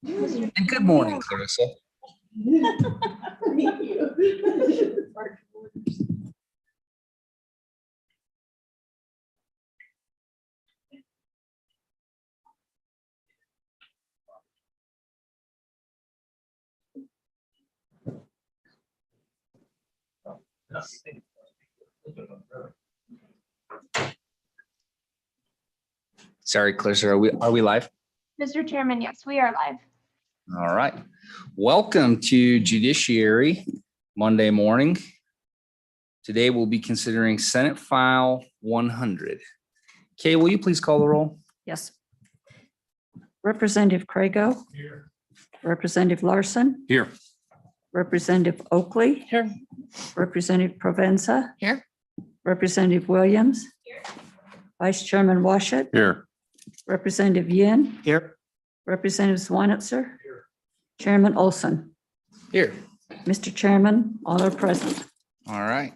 And good morning, Clarissa. Thank you. Sorry, Clarissa, are we live? Mr. Chairman, yes, we are live. All right. Welcome to Judiciary Monday morning. Today we'll be considering Senate File 100. Kay, will you please call the roll? Yes. Representative Crago. Here. Representative Larson. Here. Representative Oakley. Here. Representative Provenza. Here. Representative Williams. Here. Vice Chairman Washut. Here. Representative Yin. Here. Representative Swanitzer. Here. Chairman Olson. Here. Mr. Chairman, all are present. All right.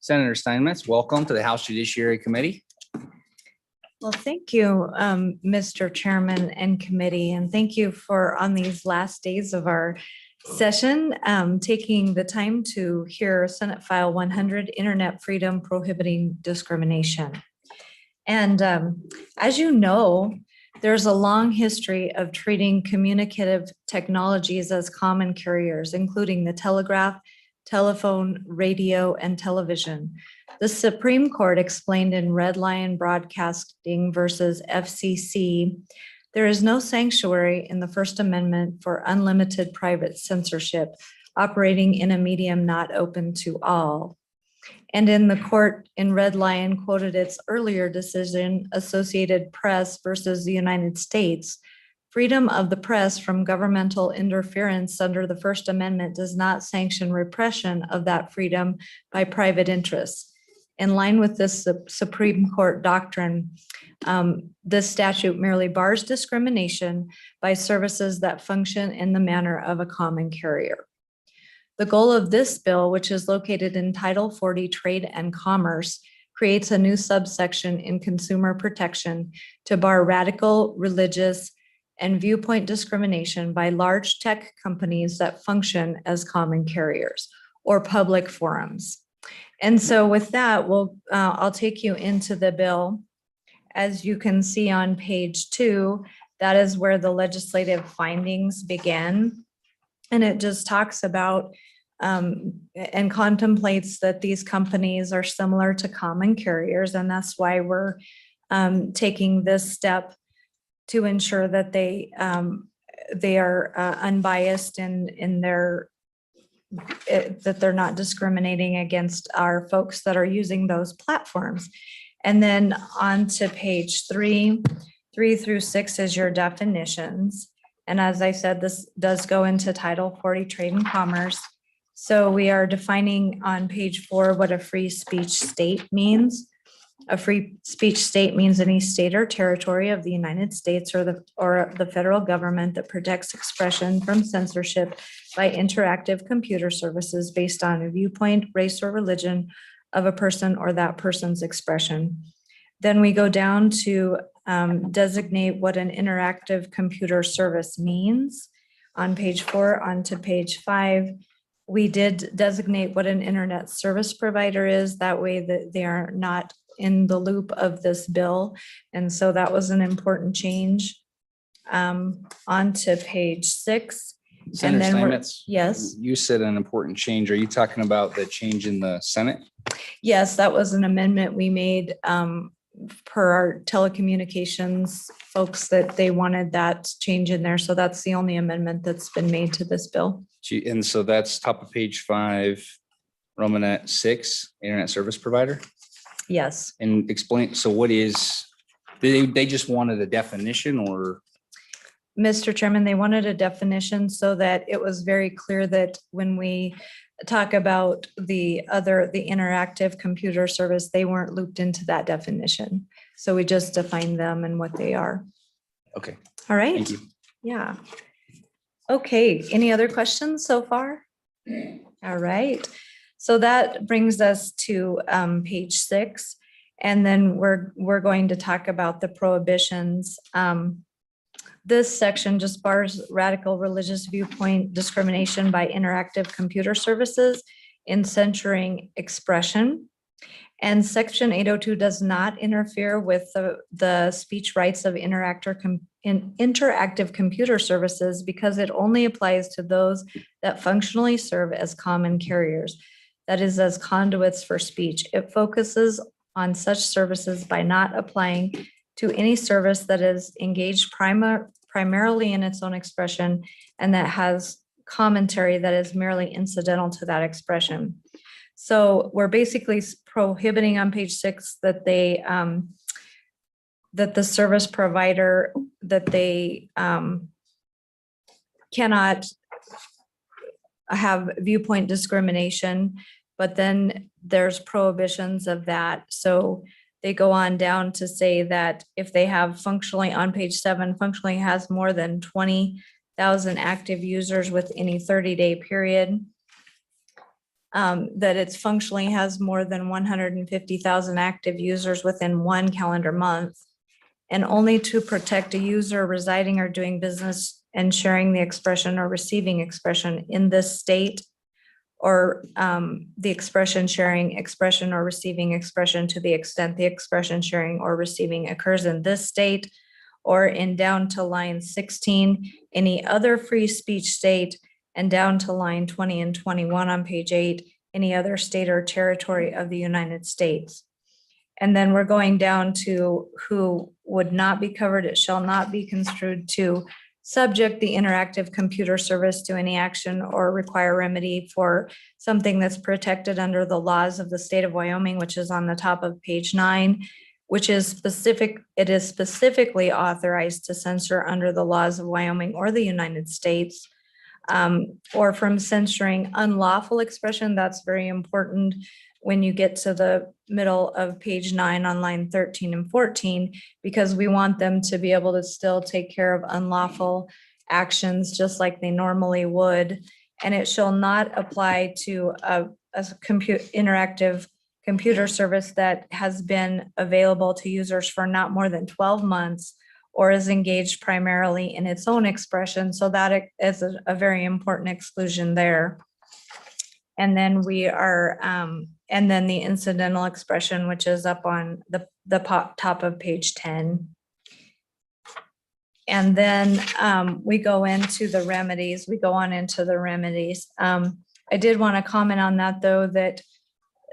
Senator Steinmetz, welcome to the House Judiciary Committee. Well, thank you, Mr. Chairman and committee, and thank you for on these last days of our session, taking the time to hear Senate File 100, Internet Freedom Prohibiting Discrimination. And as you know, there's a long history of treating communicative technologies as common carriers, including the telegraph, telephone, radio, and television. The Supreme Court explained in Red Lion Broadcasting versus FCC, there is no sanctuary in the First Amendment for unlimited private censorship operating in a medium not open to all. And in the court in Red Lion quoted its earlier decision, Associated Press versus the United States, freedom of the press from governmental interference under the First Amendment does not sanction repression of that freedom by private interests. In line with this Supreme Court doctrine, this statute merely bars discrimination by services that function in the manner of a common carrier. The goal of this bill, which is located in Title 40 Trade and Commerce, creates a new subsection in consumer protection to bar radical, religious, and viewpoint discrimination by large tech companies that function as common carriers or public forums. And so with that, I'll take you into the bill. As you can see on page 2, that is where the legislative findings begin. And it just talks about and contemplates that these companies are similar to common carriers. And that's why we're taking this step to ensure that they are unbiased in their that they're not discriminating against our folks that are using those platforms. And then on to page 3 through 6 is your definitions. And as I said, this does go into Title 40 Trade and Commerce. So we are defining on page 4 what a free speech state means. A free speech state means any state or territory of the United States or the federal government that protects expression from censorship by interactive computer services based on a viewpoint, race, or religion of a person or that person's expression. Then we go down to designate what an interactive computer service means. On page 4 onto page 5, we did designate what an internet service provider is. That way that they are not in the loop of this bill. And so that was an important change. On to page 6. Senator Steinmetz, yes. You said an important change. Are you talking about the change in the Senate? Yes, that was an amendment we made per our telecommunications folks that they wanted that change in there. So that's the only amendment that's been made to this bill. And so that's top of page 5, Romanet 6, Internet Service Provider. Yes. And explain, so what is, they just wanted a definition or? Mr. Chairman, they wanted a definition so that it was very clear that when we talk about the interactive computer service, they weren't looped into that definition. So we just defined them and what they are. Okay. All right. Thank you. Yeah. Okay. Any other questions so far? All right. So that brings us to page 6. And then we're going to talk about the prohibitions This section just bars radical religious viewpoint discrimination by interactive computer services in censoring expression. And section 802 does not interfere with the speech rights of interactive computer services because it only applies to those that functionally serve as common carriers, that is, as conduits for speech. It focuses on such services by not applying to any service that is engaged primarily in its own expression and that has commentary that is merely incidental to that expression. So we're basically prohibiting on page 6 that they that the service provider that they cannot have viewpoint discrimination, but then there's prohibitions of that. So they go on down to say that if they have functionally on page 7, functionally has more than 20,000 active users with any 30-day period, that it's functionally has more than 150,000 active users within 1 calendar month, and only to protect a user residing or doing business and sharing the expression or receiving expression in this state, or the expression sharing expression or receiving expression to the extent the expression sharing or receiving occurs in this state, or in down to line 16, any other free speech state, and down to line 20 and 21 on page 8, any other state or territory of the United States. And then we're going down to who would not be covered. It shall not be construed to subject the interactive computer service to any action or require remedy for something that's protected under the laws of the state of Wyoming, which is on the top of page 9, which is specific. It is specifically authorized to censor under the laws of Wyoming or the United States, or from censoring unlawful expression. That's very important when you get to the middle of page 9 on line 13 and 14, because we want them to be able to still take care of unlawful actions just like they normally would. And it shall not apply to a interactive computer service that has been available to users for not more than 12 months or is engaged primarily in its own expression. So that is a very important exclusion there. And then we are, and then the incidental expression, which is up on the top of page 10. And then we go into the remedies. We go on into the remedies. I did want to comment on that, though, that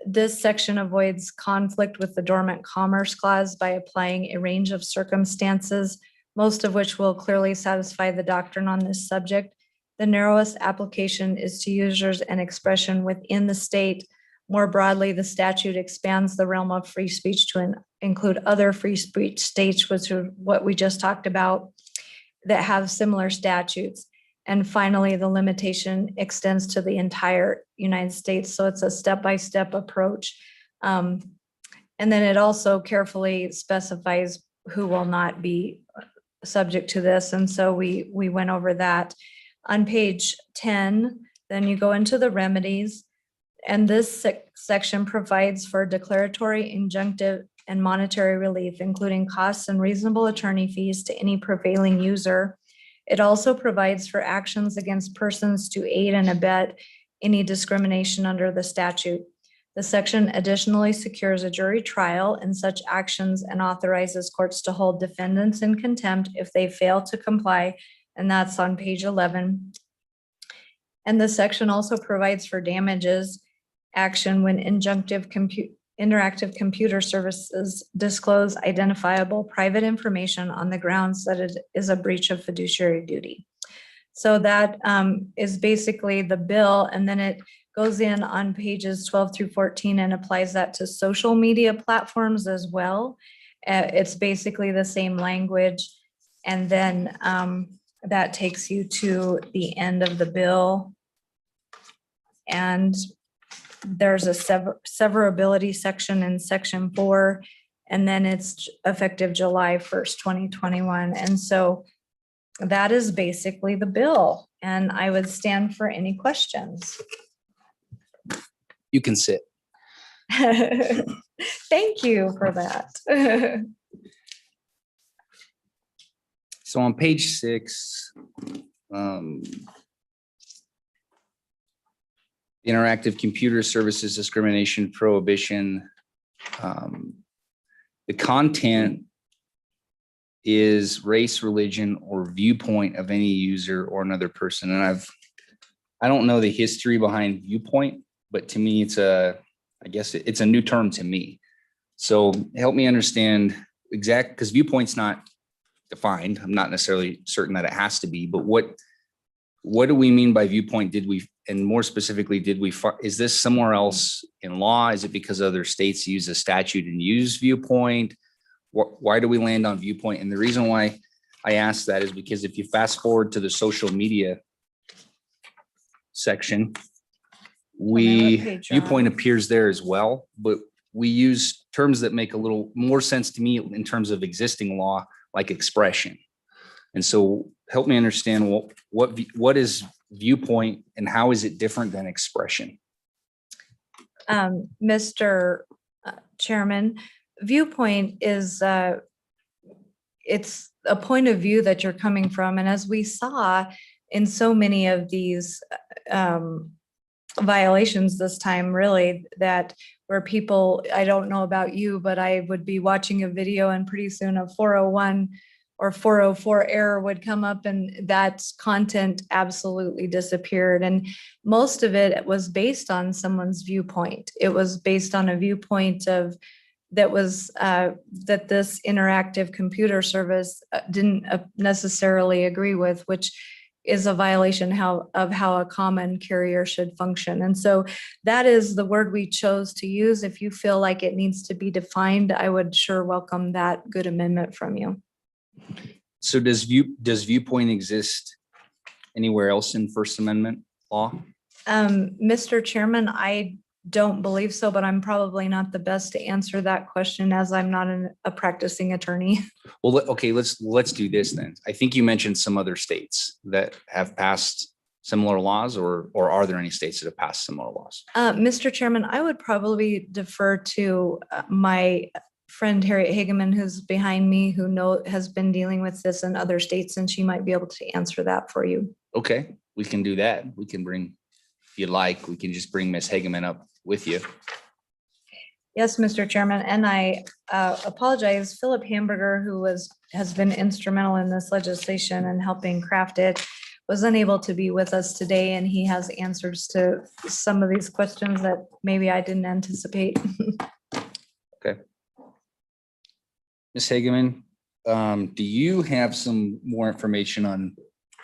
this section avoids conflict with the dormant commerce clause by applying a range of circumstances, most of which will clearly satisfy the doctrine on this subject. The narrowest application is to users and expression within the state. More broadly, the statute expands the realm of free speech to include other free speech states, which is what we just talked about, that have similar statutes. And finally, the limitation extends to the entire United States. So it's a step-by-step approach. And then it also carefully specifies who will not be subject to this. And so we went over that. On page 10, then you go into the remedies. And this section provides for declaratory, injunctive, and monetary relief, including costs and reasonable attorney fees to any prevailing user. It also provides for actions against persons to aid and abet any discrimination under the statute. The section additionally secures a jury trial in such actions and authorizes courts to hold defendants in contempt if they fail to comply, and that's on page 11. And the section also provides for damages action when interactive computer services disclose identifiable private information on the grounds that it is a breach of fiduciary duty. So that is basically the bill, and then it goes in on pages 12 through 14 and applies that to social media platforms as well. It's basically the same language, and then that takes you to the end of the bill. And there's a severability section in section 4, and then it's effective July 1st, 2021. And so that is basically the bill, and I would stand for any questions. You can sit. Thank you for that. So on page 6, interactive computer services discrimination prohibition. The content is race, religion, or viewpoint of any user or another person. And I don't know the history behind viewpoint, but to me, I guess it's a new term to me. So help me understand because viewpoint's not defined. I'm not necessarily certain that it has to be, but what do we mean by viewpoint? And more specifically, is this somewhere else in law? Is it because other states use a statute and use viewpoint? Why do we land on viewpoint? And the reason why I ask that is because if you fast forward to the social media section, viewpoint appears there as well, but we use terms that make a little more sense to me in terms of existing law, like expression. And so help me understand what is viewpoint and how is it different than expression? Mr. Chairman, viewpoint is it's a point of view that you're coming from. And as we saw in so many of these violations this time, really, that where people, I don't know about you, but I would be watching a video and pretty soon a 401 or 404 error would come up and that content absolutely disappeared. And most of it was based on someone's viewpoint. It was based on a viewpoint that this interactive computer service didn't necessarily agree with, which is a violation of how a common carrier should function. And so that is the word we chose to use. If you feel like it needs to be defined, I would sure welcome that good amendment from you. So does viewpoint exist anywhere else in First Amendment law? Mr. Chairman, I don't believe so, but I'm probably not the best to answer that question as I'm not a practicing attorney. Well, okay, let's do this then. I think you mentioned some other states that have passed similar laws, or are there any states that have passed similar laws? Mr. Chairman, I would probably defer to my friend Harriet Hageman, who's behind me, who has been dealing with this in other states, and she might be able to answer that for you. Okay, we can do that. We can if you'd like, we can just bring Ms. Hageman up with you. Yes, Mr. Chairman, and I apologize. Philip Hamburger, who has been instrumental in this legislation and helping craft it, was unable to be with us today, and he has answers to some of these questions that maybe I didn't anticipate. Okay. Ms. Hageman, do you have some more information on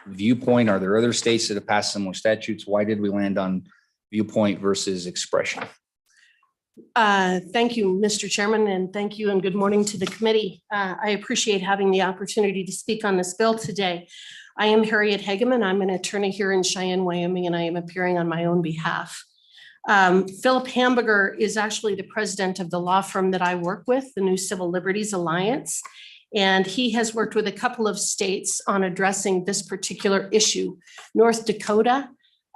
viewpoint? Are there other states that have passed similar statutes? Why did we land on viewpoint versus expression? Thank you, Mr. Chairman, and thank you and good morning to the committee. I appreciate having the opportunity to speak on this bill today. I am Harriet Hageman. I'm an attorney here in Cheyenne, Wyoming, and I am appearing on my own behalf. Philip Hamburger is actually the president of the law firm that I work with, the New Civil Liberties Alliance, and he has worked with a couple of states on addressing this particular issue. North Dakota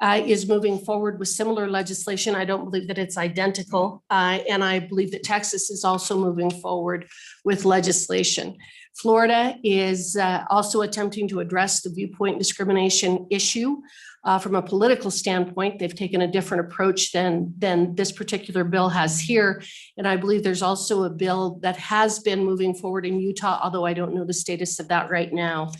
is moving forward with similar legislation. I don't believe that it's identical, and I believe that Texas is also moving forward with legislation. Florida is also attempting to address the viewpoint discrimination issue. From a political standpoint, they've taken a different approach than this particular bill has here. And I believe there's also a bill that has been moving forward in Utah, although I don't know the status of that right now.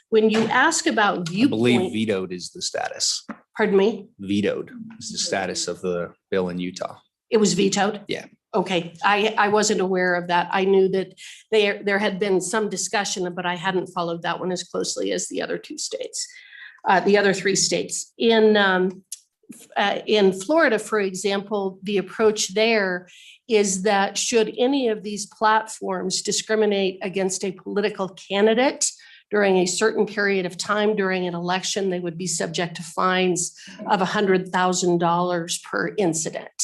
When you ask about viewpoint— I believe vetoed is the status. Pardon me? Vetoed is the status of the bill in Utah. It was vetoed? Yeah. Okay, I wasn't aware of that. I knew that there had been some discussion, but I hadn't followed that one as closely as the other two states. The other three states. In Florida, for example, the approach there is that should any of these platforms discriminate against a political candidate during a certain period of time during an election, they would be subject to fines of $100,000 per incident.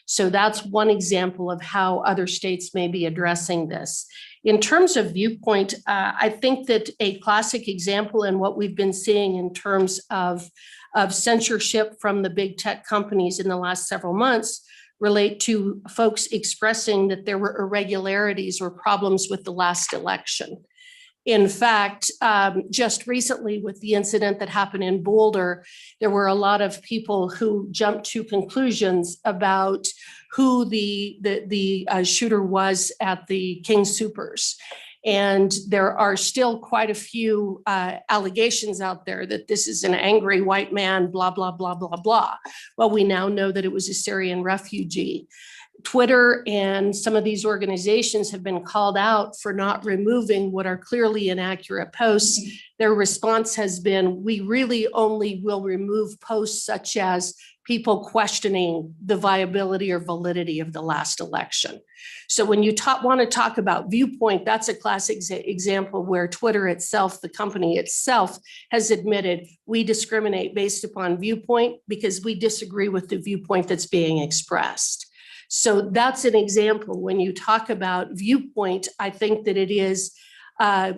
So that's one example of how other states may be addressing this. In terms of viewpoint, I think that a classic example in what we've been seeing in terms of censorship from the big tech companies in the last several months relate to folks expressing that there were irregularities or problems with the last election. In fact, just recently with the incident that happened in Boulder, there were a lot of people who jumped to conclusions about who the shooter was at the King Soopers. And there are still quite a few allegations out there that this is an angry white man, blah, blah, blah, blah, blah. Well, we now know that it was a Syrian refugee. Twitter and some of these organizations have been called out for not removing what are clearly inaccurate posts. Their response has been, we really only will remove posts such as people questioning the viability or validity of the last election. So when you want to talk about viewpoint, that's a classic example where Twitter itself, the company itself, has admitted we discriminate based upon viewpoint because we disagree with the viewpoint that's being expressed. So that's an example. When you talk about viewpoint, I think that it is, I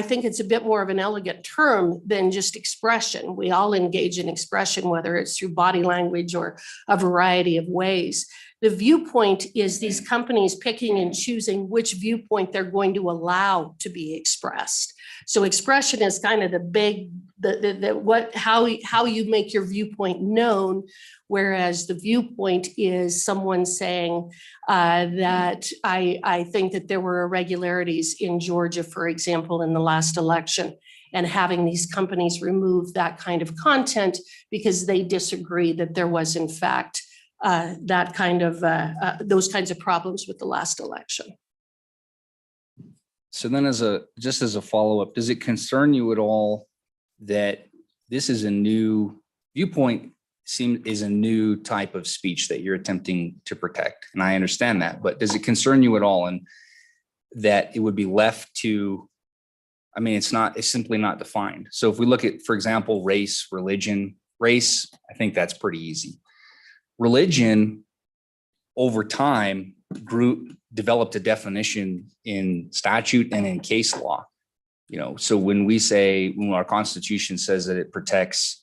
think it's a bit more of an elegant term than just expression. We all engage in expression, whether it's through body language or a variety of ways. The viewpoint is these companies picking and choosing which viewpoint they're going to allow to be expressed. So expression is kind of the big, how you make your viewpoint known, whereas the viewpoint is someone saying that I think that there were irregularities in Georgia, for example, in the last election, and having these companies remove that kind of content because they disagree that there was in fact that kind of those kinds of problems with the last election. So then just as a follow-up, does it concern you at all that this is a new viewpoint is a new type of speech that you're attempting to protect? And I understand that, but does it concern you at all and that it would be left to, I mean, it's simply not defined. So if we look at, for example, race, religion, race, I think that's pretty easy. Religion over time developed a definition in statute and in case law. So when our Constitution says that it protects,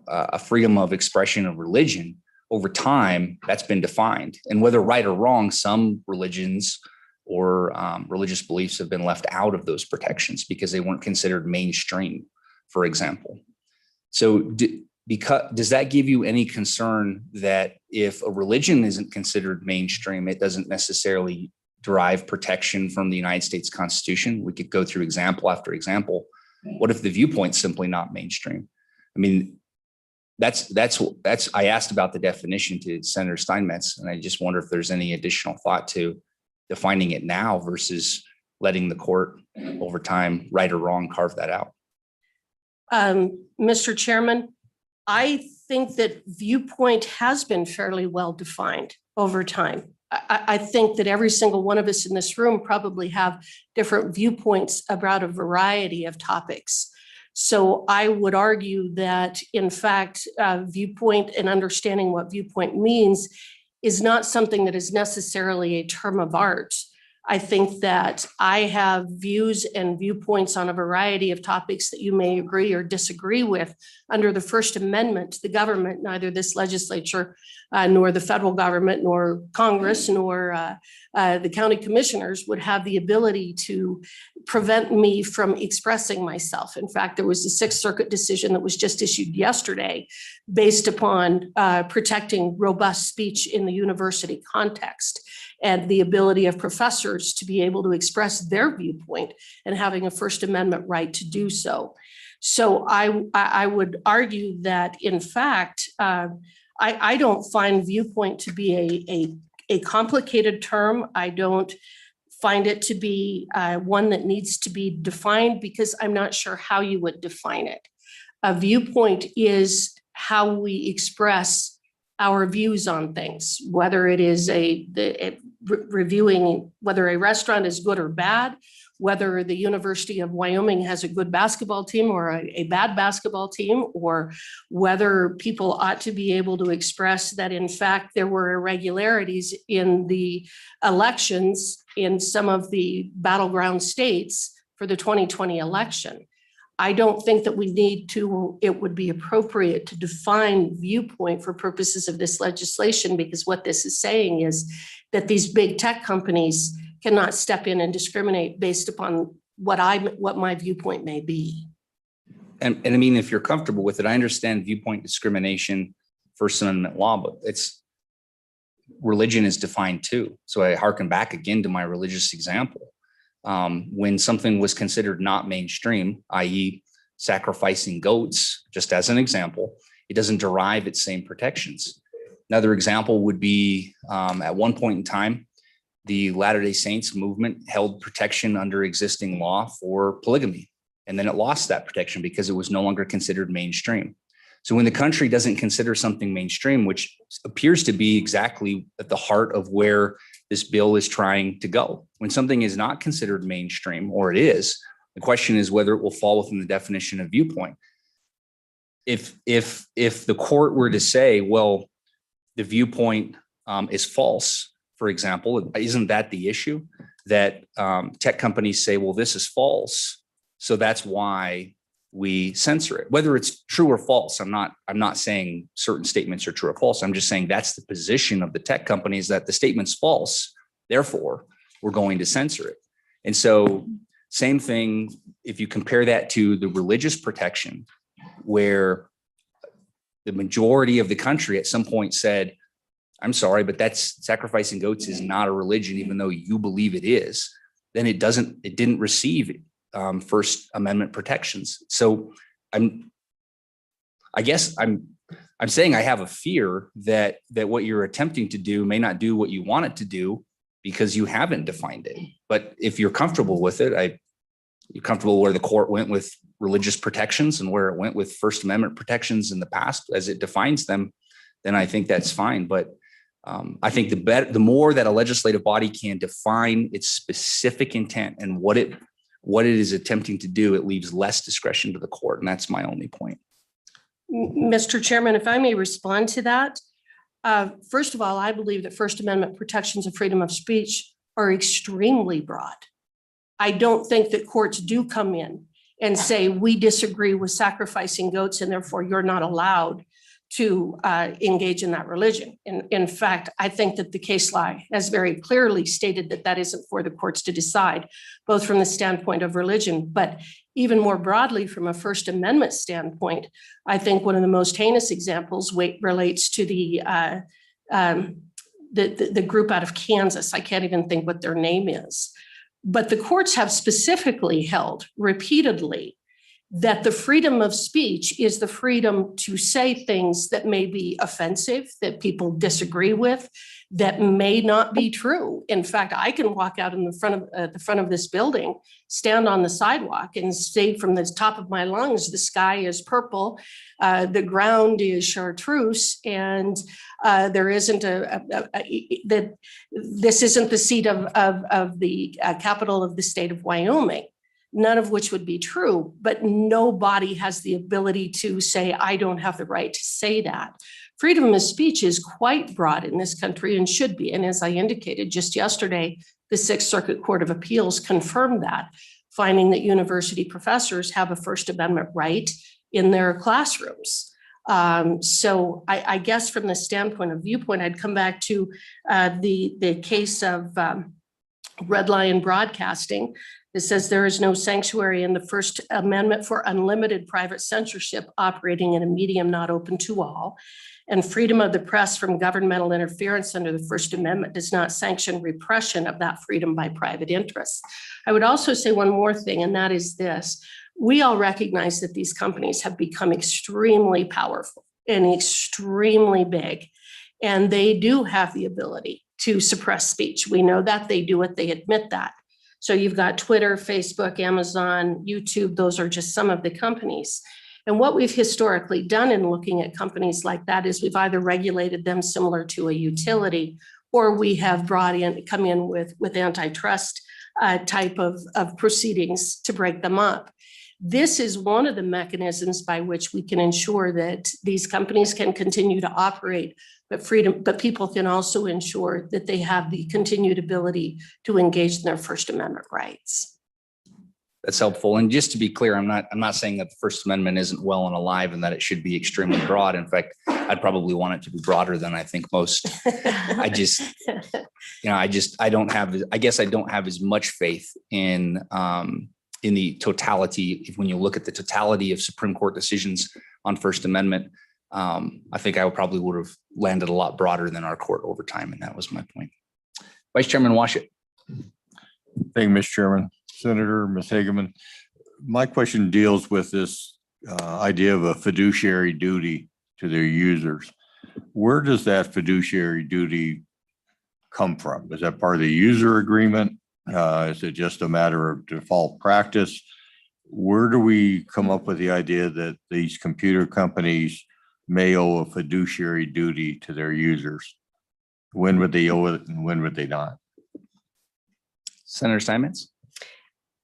a freedom of expression of religion, over time, that's been defined. And whether right or wrong, some religions or religious beliefs have been left out of those protections because they weren't considered mainstream, for example. So does that give you any concern that if a religion isn't considered mainstream, it doesn't necessarily derive protection from the United States Constitution? We could go through example after example. What if the viewpoint's simply not mainstream? I mean, that's I asked about the definition to Senator Steinmetz, and I just wonder if there's any additional thought to defining it now versus letting the court over time, right or wrong, carve that out. Mr. Chairman, I think that viewpoint has been fairly well defined over time. I think that every single one of us in this room probably have different viewpoints about a variety of topics. So I would argue that, in fact, viewpoint and understanding what viewpoint means is not something that is necessarily a term of art. I think that I have views and viewpoints on a variety of topics that you may agree or disagree with. Under the First Amendment, the government, neither this legislature nor the federal government, nor Congress, nor the county commissioners would have the ability to prevent me from expressing myself. In fact, there was a Sixth Circuit decision that was just issued yesterday based upon protecting robust speech in the university context and the ability of professors to be able to express their viewpoint and having a First Amendment right to do so. So I would argue that, in fact, I don't find viewpoint to be a complicated term. I don't find it to be one that needs to be defined because I'm not sure how you would define it. A viewpoint is how we express our views on things, whether it is reviewing whether a restaurant is good or bad, whether the University of Wyoming has a good basketball team or a bad basketball team, or whether people ought to be able to express that, in fact, there were irregularities in the elections in some of the battleground states for the 2020 election. I don't think that it would be appropriate to define viewpoint for purposes of this legislation, because what this is saying is that these big tech companies cannot step in and discriminate based upon what my viewpoint may be. And I mean, if you're comfortable with it, I understand viewpoint discrimination, First Amendment law, but religion is defined too. So I hearken back again to my religious example. When something was considered not mainstream, i.e. sacrificing goats, just as an example, it doesn't derive its same protections. Another example would be at one point in time, the Latter-day Saints movement held protection under existing law for polygamy. And then it lost that protection because it was no longer considered mainstream. So when the country doesn't consider something mainstream, which appears to be exactly at the heart of where this bill is trying to go, when something is not considered mainstream, or it is, the question is whether it will fall within the definition of viewpoint. If the court were to say, well, the viewpoint is false, for example, isn't that the issue? That tech companies say, well, this is false, so that's why we censor it. Whether it's true or false, I'm not saying certain statements are true or false. I'm just saying that's the position of the tech companies, that the statement's false, therefore we're going to censor it. And so same thing, if you compare that to the religious protection, where the majority of the country at some point said, I'm sorry, but that's sacrificing goats is not a religion, even though you believe it is, then it didn't receive First Amendment protections. So I'm saying I have a fear that what you're attempting to do may not do what you want it to do because you haven't defined it. But if you're comfortable with it, you're comfortable where the court went with religious protections and where it went with First Amendment protections in the past as it defines them, then I think that's fine. But I think the more that a legislative body can define its specific intent and what it is attempting to do, it leaves less discretion to the court. And that's my only point. Mr. Chairman, if I may respond to that. First of all, I believe that First Amendment protections of freedom of speech are extremely broad. I don't think that courts do come in and say, we disagree with sacrificing goats and therefore you're not allowed to engage in that religion. In fact, I think that the case law has very clearly stated that that isn't for the courts to decide, both from the standpoint of religion, but even more broadly from a First Amendment standpoint. I think one of the most heinous examples relates to the group out of Kansas. I can't even think what their name is, but the courts have specifically held repeatedly that the freedom of speech is the freedom to say things that may be offensive, that people disagree with, that may not be true. In fact, I can walk out in the front of this building, stand on the sidewalk and say from the top of my lungs, the sky is purple, the ground is chartreuse, and there isn't that this isn't the seat of the capital of the state of Wyoming. None of which would be true, but nobody has the ability to say, I don't have the right to say that. Freedom of speech is quite broad in this country and should be. And as I indicated just yesterday, the Sixth Circuit Court of Appeals confirmed that, finding that university professors have a First Amendment right in their classrooms. So I guess from the standpoint of viewpoint, I'd come back to the case of Red Lion Broadcasting. It says there is no sanctuary in the First Amendment for unlimited private censorship operating in a medium not open to all. And freedom of the press from governmental interference under the First Amendment does not sanction repression of that freedom by private interests. I would also say one more thing, and that is this. We all recognize that these companies have become extremely powerful and extremely big, and they do have the ability to suppress speech. We know that they do it, they admit that. So you've got Twitter, Facebook, Amazon, YouTube, those are just some of the companies. And what we've historically done in looking at companies like that is we've either regulated them similar to a utility, or we have come in with antitrust type of proceedings to break them up. This is one of the mechanisms by which we can ensure that these companies can continue to operate, but people can also ensure that they have the continued ability to engage in their First Amendment rights. That's helpful. And just to be clear, I'm not saying that the First Amendment isn't well and alive and that it should be extremely broad. In fact, I'd probably want it to be broader than I think most. I guess I don't have as much faith in in the totality, when you look at the totality of Supreme Court decisions on First Amendment, I think I probably would have landed a lot broader than our court over time, and that was my point. Vice Chairman Washit. Thank you, Mr. Chairman. Senator, Ms. Hageman, my question deals with this idea of a fiduciary duty to their users. Where does that fiduciary duty come from? Is that part of the user agreement? Is it just a matter of default practice? Where do we come up with the idea that these computer companies may owe a fiduciary duty to their users? When would they owe it and when would they not? Senator Steinmetz.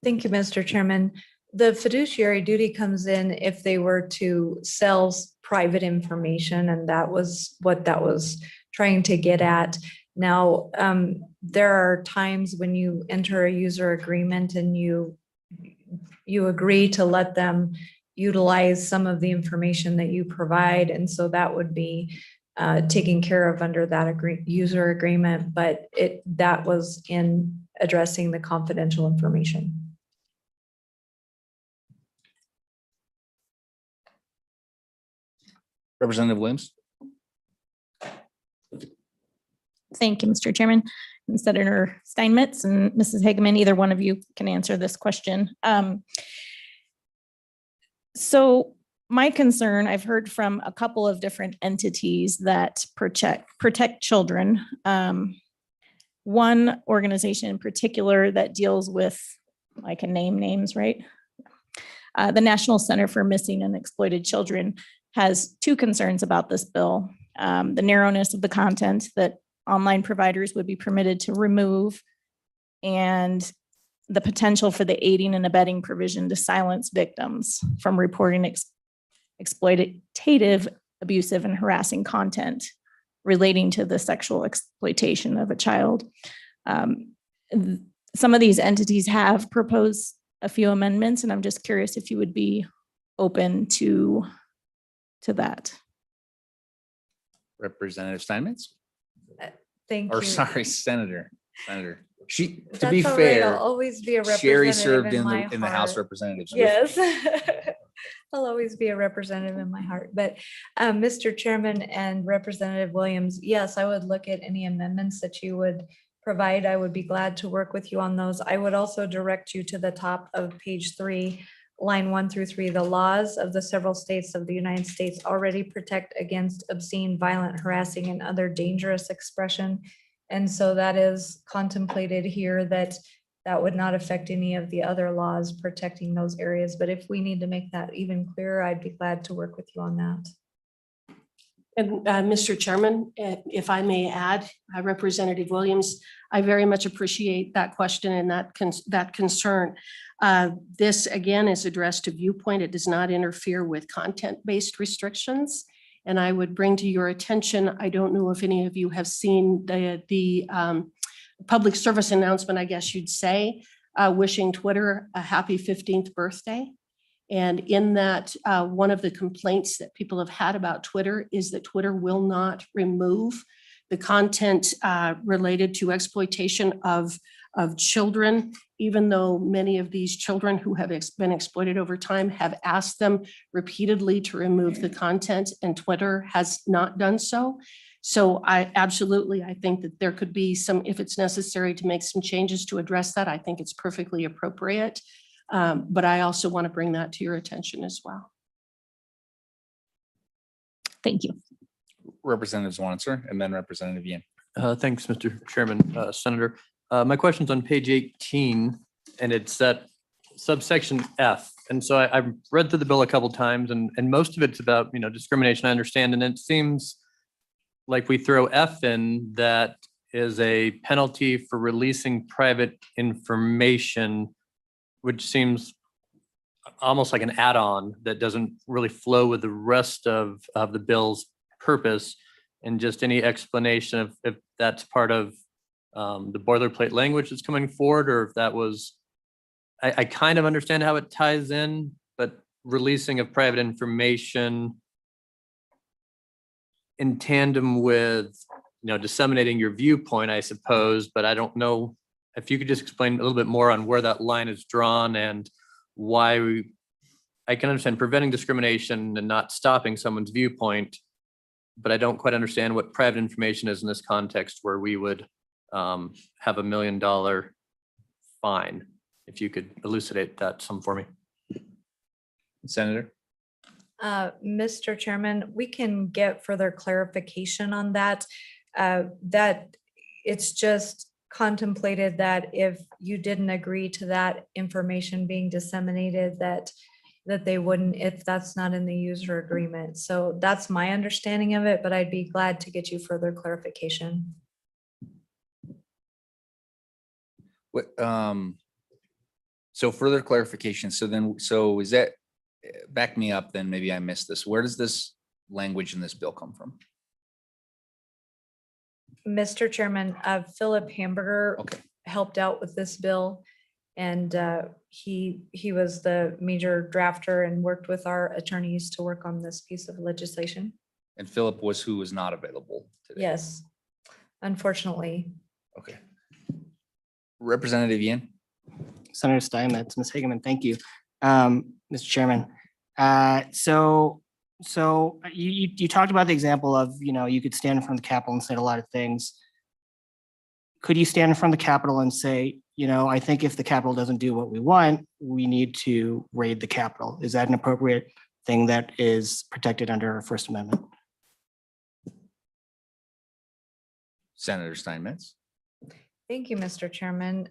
Thank you, Mr. Chairman. The fiduciary duty comes in if they were to sell private information, and that was what that was trying to get at. Now, there are times when you enter a user agreement and you agree to let them utilize some of the information that you provide, and so that would be taken care of under that user agreement, but that was in addressing the confidential information. Representative Williams. Thank you, Mr. Chairman. And Senator Steinmetz and Mrs. Hageman, either one of you can answer this question. So my concern, I've heard from a couple of different entities that protect children. One organization in particular that deals with, I can name names, right? The National Center for Missing and Exploited Children has two concerns about this bill. The narrowness of the content that online providers would be permitted to remove, and the potential for the aiding and abetting provision to silence victims from reporting exploitative, abusive, and harassing content relating to the sexual exploitation of a child. Some of these entities have proposed a few amendments, and I'm just curious if you would be open to that. Representative Steinmetz. Thank Or you. sorry, Senator. To That's be all right. fair, I'll always be a Sherry representative served in in my the House heart. Representatives. Yes. I'll always be a representative in my heart. But Mr. Chairman and Representative Williams, yes, I would look at any amendments that you would provide. I would be glad to work with you on those. I would also direct you to the top of page 3, line 1 through 3. The laws of the several states of the United States already protect against obscene, violent, harassing, and other dangerous expression. And so that is contemplated here, that would not affect any of the other laws protecting those areas. But if we need to make that even clearer, I'd be glad to work with you on that. And Mr. Chairman, if I may add, Representative Williams, I very much appreciate that question and that concern. This again is addressed to viewpoint. It does not interfere with content-based restrictions. And I would bring to your attention, I don't know if any of you have seen the public service announcement, I guess you'd say, wishing Twitter a happy 15th birthday. And in that, one of the complaints that people have had about Twitter is that Twitter will not remove the content related to exploitation of children, even though many of these children who have been exploited over time have asked them repeatedly to remove the content, and Twitter has not done so. So I think that there could be some, if it's necessary to make some changes to address that, I think it's perfectly appropriate. But I also want to bring that to your attention as well. Thank you. Representative Zwanitzer and then Representative Yin. Thanks, Mr. Chairman, Senator. My question's on page 18, and it's that subsection F. And so I've read through the bill a couple times, and most of it's about, discrimination, I understand. And it seems like we throw F in, that is a penalty for releasing private information, which seems almost like an add-on that doesn't really flow with the rest of the bill's purpose. And just any explanation of if that's part of the boilerplate language that's coming forward, or if that was, I kind of understand how it ties in, but releasing of private information in tandem with, disseminating your viewpoint, I suppose, but I don't know if you could just explain a little bit more on where that line is drawn and I can understand preventing discrimination and not stopping someone's viewpoint, but I don't quite understand what private information is in this context where we would have $1 million fine. If you could elucidate that some for me. Senator? Mr. Chairman, we can get further clarification on that. That it's just contemplated that if you didn't agree to that information being disseminated, that they wouldn't, if that's not in the user agreement. So that's my understanding of it, but I'd be glad to get you further clarification. What, so further clarification. So is that, back me up, then maybe I missed this. Where does this language in this bill come from? Mr. Chairman, Philip Hamburger Okay. helped out with this bill. And he was the major drafter and worked with our attorneys to work on this piece of legislation. And Philip was who was not available today? Yes, unfortunately. Okay. Representative Yin? Senator Steinmetz, Ms. Hageman, thank you. Mr. Chairman. So you talked about the example of, you could stand in front of the Capitol and say a lot of things. Could you stand in front of the Capitol and say, I think if the Capitol doesn't do what we want, we need to raid the Capitol? Is that an appropriate thing that is protected under our First Amendment? Senator Steinmetz? Thank you, Mr. Chairman.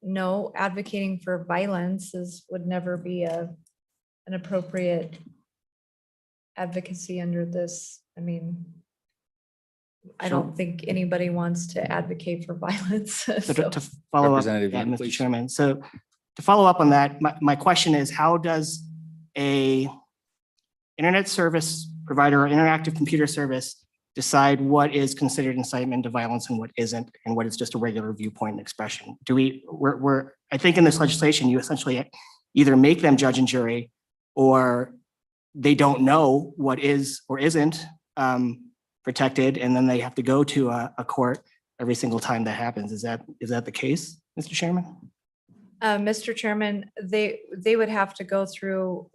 No, advocating for violence would never be an appropriate advocacy under this. I mean, I don't think anybody wants to advocate for violence. So So to follow up, Representative yeah, Yin, Mr. please. Chairman. So to follow up on that, my question is, how does a internet service provider or interactive computer service decide what is considered incitement to violence and what isn't, and what is just a regular viewpoint and expression? I think in this legislation, you essentially either make them judge and jury, or they don't know what is or isn't protected, and then they have to go to a court every single time that happens. Is that the case, Mr. Chairman? Mr. Chairman, they would have to go through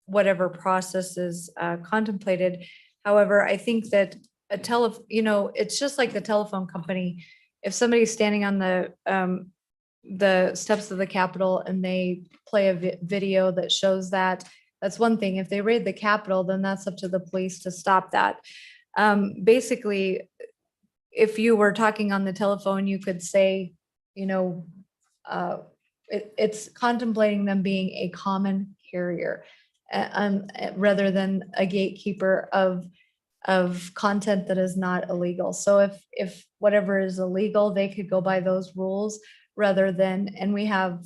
whatever process is contemplated. However, I think that it's just like the telephone company. If somebody's standing on the steps of the Capitol and they play a video that shows that's one thing. If they raid the Capitol, then that's up to the police to stop that. Basically, if you were talking on the telephone, you could say, it's contemplating them being a common carrier rather than a gatekeeper of content that is not illegal. So if whatever is illegal, they could go by those rules rather than, and we have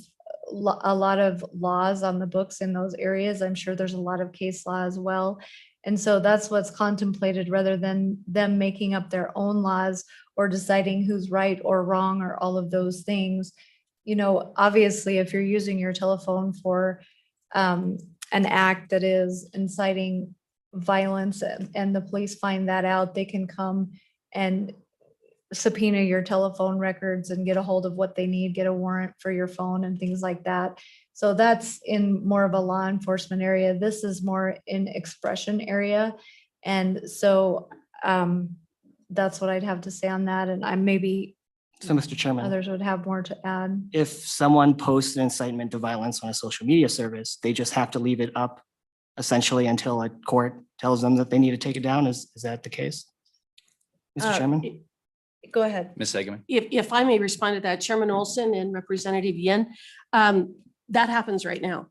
a lot of laws on the books in those areas. I'm sure there's a lot of case law as well. And so that's what's contemplated rather than them making up their own laws or deciding who's right or wrong or all of those things. Obviously, if you're using your telephone for an act that is inciting violence and the police find that out, they can come and subpoena your telephone records and get a hold of what they need, get a warrant for your phone and things like that. So that's in more of a law enforcement area. This is more in expression area. And so that's what I'd have to say on that. And So, Mr. Chairman, others would have more to add. if someone posts an incitement to violence on a social media service, they just have to leave it up essentially until a court tells them that they need to take it down. Is that the case? Mr. Chairman? Go ahead. Ms. Hageman? If I may respond to that, Chairman Olson and Representative Yin, that happens right now.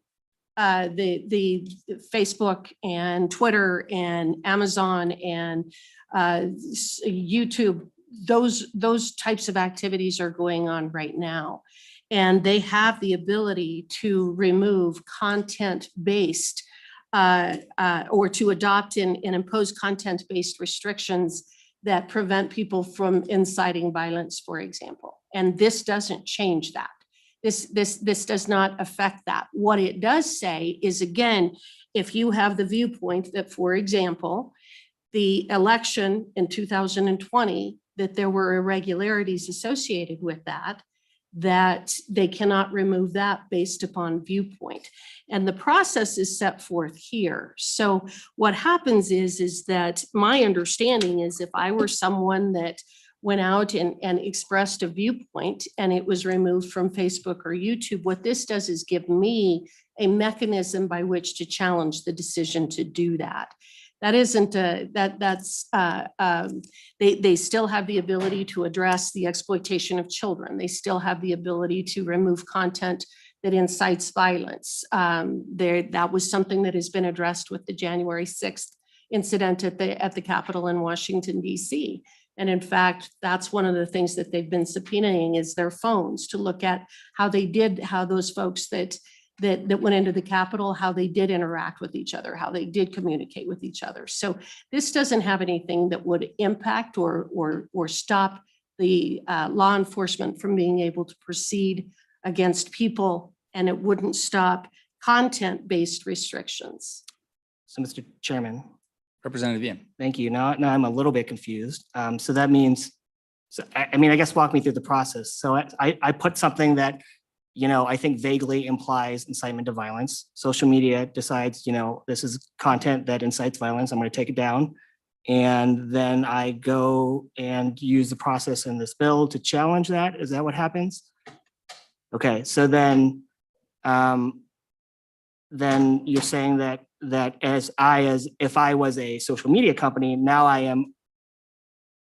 The Facebook and Twitter and Amazon and YouTube, those types of activities are going on right now. And they have the ability to remove content-based or to adopt and impose content-based restrictions that prevent people from inciting violence, for example. And this doesn't change that. This does not affect that. What it does say is, again, if you have the viewpoint that, for example, the election in 2020, that there were irregularities associated with that, that they cannot remove that based upon viewpoint. And the process is set forth here. So what happens is that my understanding is if I were someone that went out and expressed a viewpoint and it was removed from Facebook or YouTube, what this does is give me a mechanism by which to challenge the decision to do that. That isn't they still have the ability to address the exploitation of children. They still have the ability to remove content that incites violence. That was something that has been addressed with the January 6th incident at the Capitol in Washington, DC. And in fact, that's one of the things that they've been subpoenaing is their phones to look at how those folks that went into the Capitol, how they did interact with each other, how they did communicate with each other. So this doesn't have anything that would impact or stop the law enforcement from being able to proceed against people, and it wouldn't stop content-based restrictions. So, Mr. Chairman, Representative Ian. thank you. Now I'm a little bit confused. So that means, I mean, I guess walk me through the process. So I put something that, I think vaguely implies incitement to violence. Social media decides, this is content that incites violence. I'm going to take it down. And then I go and use the process in this bill to challenge that. Is that what happens? Okay, so then you're saying that if I was a social media company, now I am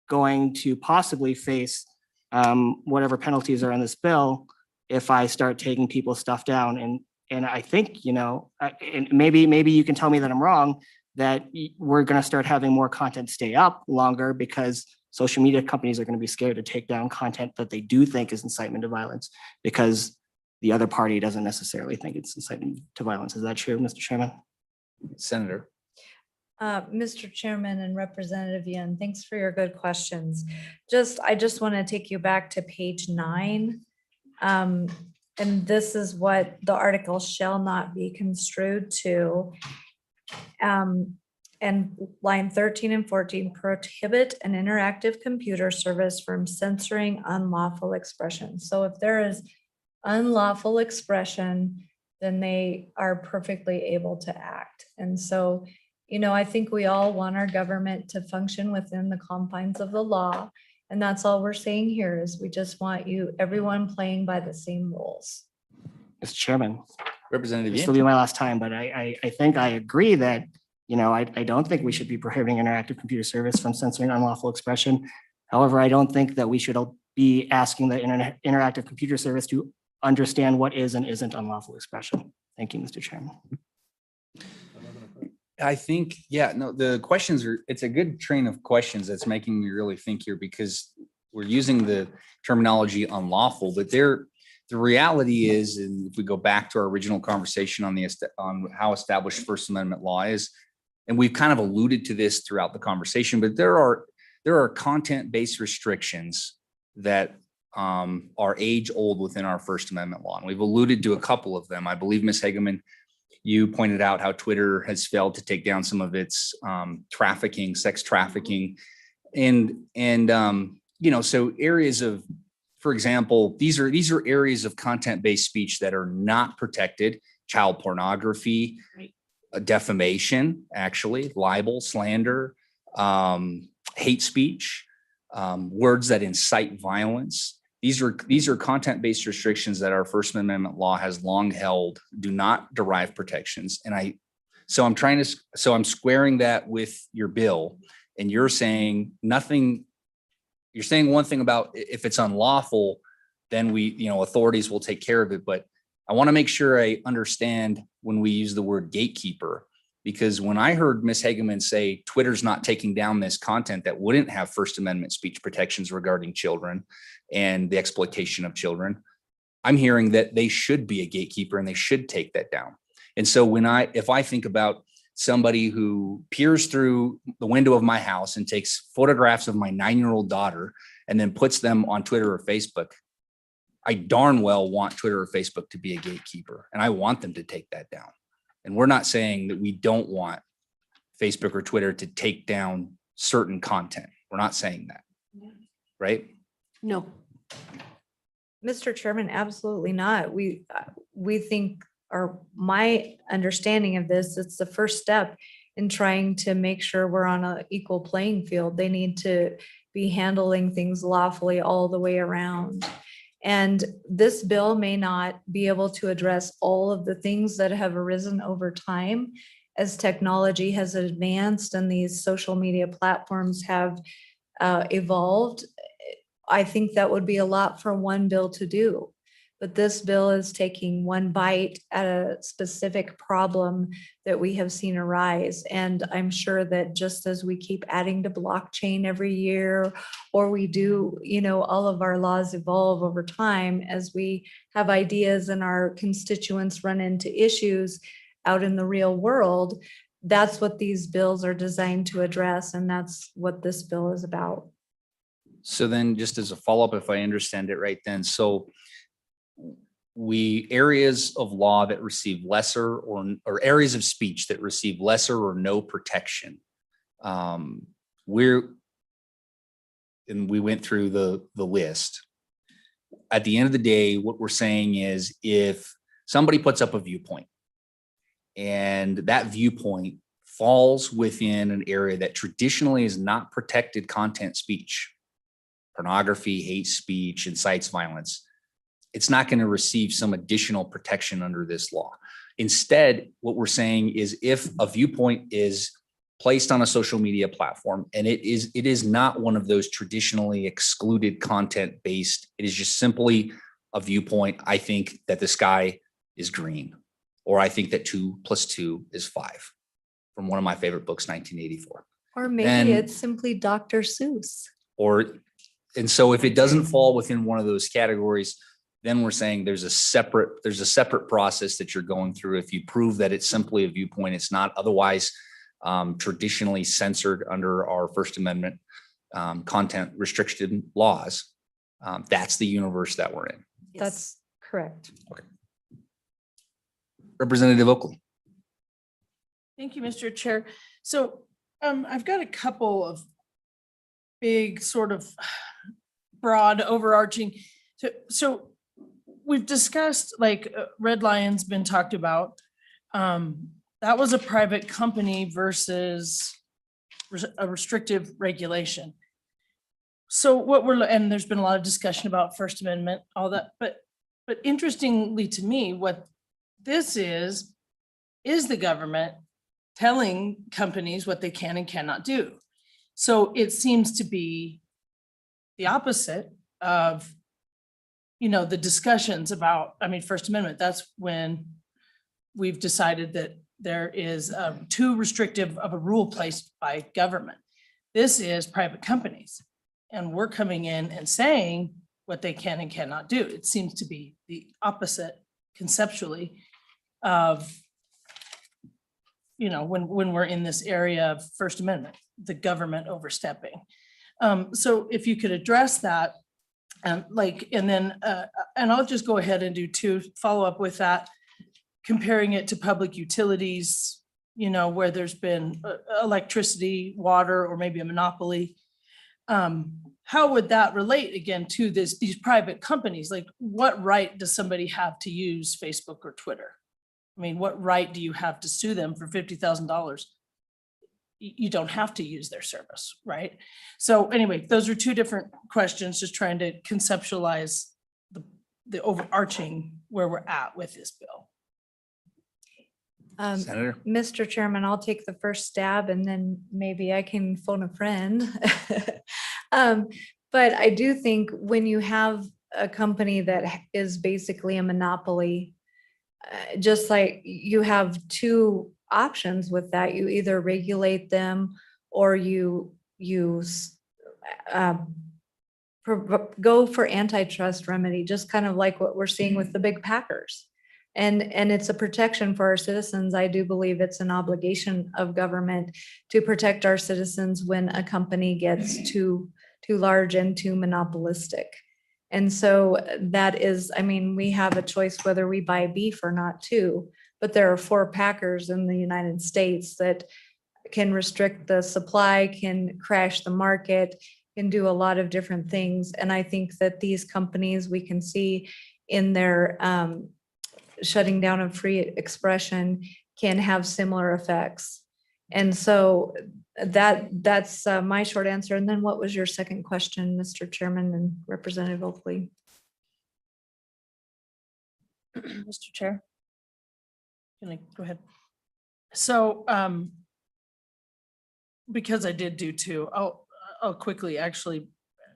going to possibly face whatever penalties are in this bill if I start taking people's stuff down. And I think, and maybe you can tell me that I'm wrong, that we're going to start having more content stay up longer because social media companies are going to be scared to take down content that they do think is incitement to violence because the other party doesn't necessarily think it's incitement to violence. Is that true, Mr. Chairman? Senator. Mr. Chairman and Representative Yin, thanks for your good questions. I just want to take you back to page 9. And this is what the article shall not be construed to. And line 13 and 14 prohibit an interactive computer service from censoring unlawful expression. So if there is unlawful expression, then they are perfectly able to act. And so, I think we all want our government to function within the confines of the law. And that's all we're saying here is we just want everyone playing by the same rules. Mr. Chairman, Representative this will Ian. be my last time, but I think I agree that, I don't think we should be prohibiting interactive computer service from censoring unlawful expression. However, I don't think that we should be asking the interactive computer service to understand what is and isn't unlawful expression. Thank you, Mr. Chairman. I think, the questions it's a good train of questions that's making me really think here because we're using the terminology unlawful, but the reality is, and if we go back to our original conversation on how established First Amendment law is, and we've kind of alluded to this throughout the conversation, but there are content-based restrictions that are age old within our First Amendment law. And we've alluded to a couple of them. I believe, Ms. Hageman, you pointed out how Twitter has failed to take down some of its sex trafficking. So areas of, for example, these are areas of content-based speech that are not protected: child pornography, Right. Defamation, actually, libel, slander, hate speech, words that incite violence. These are content-based restrictions that our First Amendment law has long held do not derive protections. And I'm squaring that with your bill, and you're saying nothing. You're saying one thing about if it's unlawful, then authorities will take care of it. But I want to make sure I understand when we use the word gatekeeper, because when I heard Ms. Hageman say Twitter's not taking down this content that wouldn't have First Amendment speech protections regarding children and the exploitation of children, I'm hearing that they should be a gatekeeper and they should take that down. And so if I think about somebody who peers through the window of my house and takes photographs of my 9-year-old daughter and then puts them on Twitter or Facebook, I darn well want Twitter or Facebook to be a gatekeeper, and I want them to take that down. And we're not saying that we don't want Facebook or Twitter to take down certain content. We're not saying that, right? No. Mr. Chairman, absolutely not. We think, or my understanding of this, it's the first step in trying to make sure we're on an equal playing field. They need to be handling things lawfully all the way around. And this bill may not be able to address all of the things that have arisen over time as technology has advanced and these social media platforms have evolved. I think that would be a lot for one bill to do. But this bill is taking one bite at a specific problem that we have seen arise. And I'm sure that just as we keep adding to blockchain every year, or we do, all of our laws evolve over time as we have ideas and our constituents run into issues out in the real world. That's what these bills are designed to address. And that's what this bill is about. So then just as a follow-up, if I understand it right then, so areas of law that receive lesser or areas of speech that receive lesser or no protection. We went through the list. At the end of the day, what we're saying is if somebody puts up a viewpoint and that viewpoint falls within an area that traditionally is not protected content speech, pornography, hate speech, incites violence, it's not going to receive some additional protection under this law. Instead, what we're saying is if a viewpoint is placed on a social media platform and it is not one of those traditionally excluded content based, it is just simply a viewpoint. I think that the sky is green, or I think that 2 + 2 is 5 from one of my favorite books, 1984. Or maybe Then- it's simply Dr. Seuss. And so if it doesn't fall within one of those categories, then we're saying there's a separate process that you're going through. If you prove that it's simply a viewpoint, it's not otherwise traditionally censored under our First Amendment content restriction laws. That's the universe that we're in. That's correct. Representative Oakley. Thank you, Mr. Chair. So I've got a couple of big sort of broad overarching. So we've discussed like Red Lion's been talked about. That was a private company versus a restrictive regulation. So and there's been a lot of discussion about First Amendment, all that, but interestingly to me, what this is the government telling companies what they can and cannot do. So it seems to be the opposite of, the discussions about, First Amendment. That's when we've decided that there is too restrictive of a rule placed by government. This is private companies. And we're coming in and saying what they can and cannot do. It seems to be the opposite conceptually of, when we're in this area of First Amendment, the government overstepping. So if you could address that, and I'll just go ahead and do 2 follow up with that, comparing it to public utilities, where there's been electricity, water, or maybe a monopoly. How would that relate again to these private companies? Like, what right does somebody have to use Facebook or Twitter? What right do you have to sue them for $50,000? You don't have to use their service, right? So anyway, those are 2 different questions, just trying to conceptualize the overarching where we're at with this bill. Senator. Mr. Chairman, I'll take the first stab and then maybe I can phone a friend. But I do think when you have a company that is basically a monopoly, just like you have 2 options with that, you either regulate them or you go for antitrust remedy, just kind of like what we're seeing with the big packers. And it's a protection for our citizens. I do believe it's an obligation of government to protect our citizens when a company gets too large and too monopolistic. And so that is, we have a choice whether we buy beef or not too, but there are 4 packers in the United States that can restrict the supply, can crash the market, can do a lot of different things. And I think that these companies, we can see in their shutting down of free expression can have similar effects. And so that's my short answer. And then what was your second question, Mr. Chairman and Representative Oakley? Mr. Chair. Can I go ahead? So, because I did do two, I'll quickly actually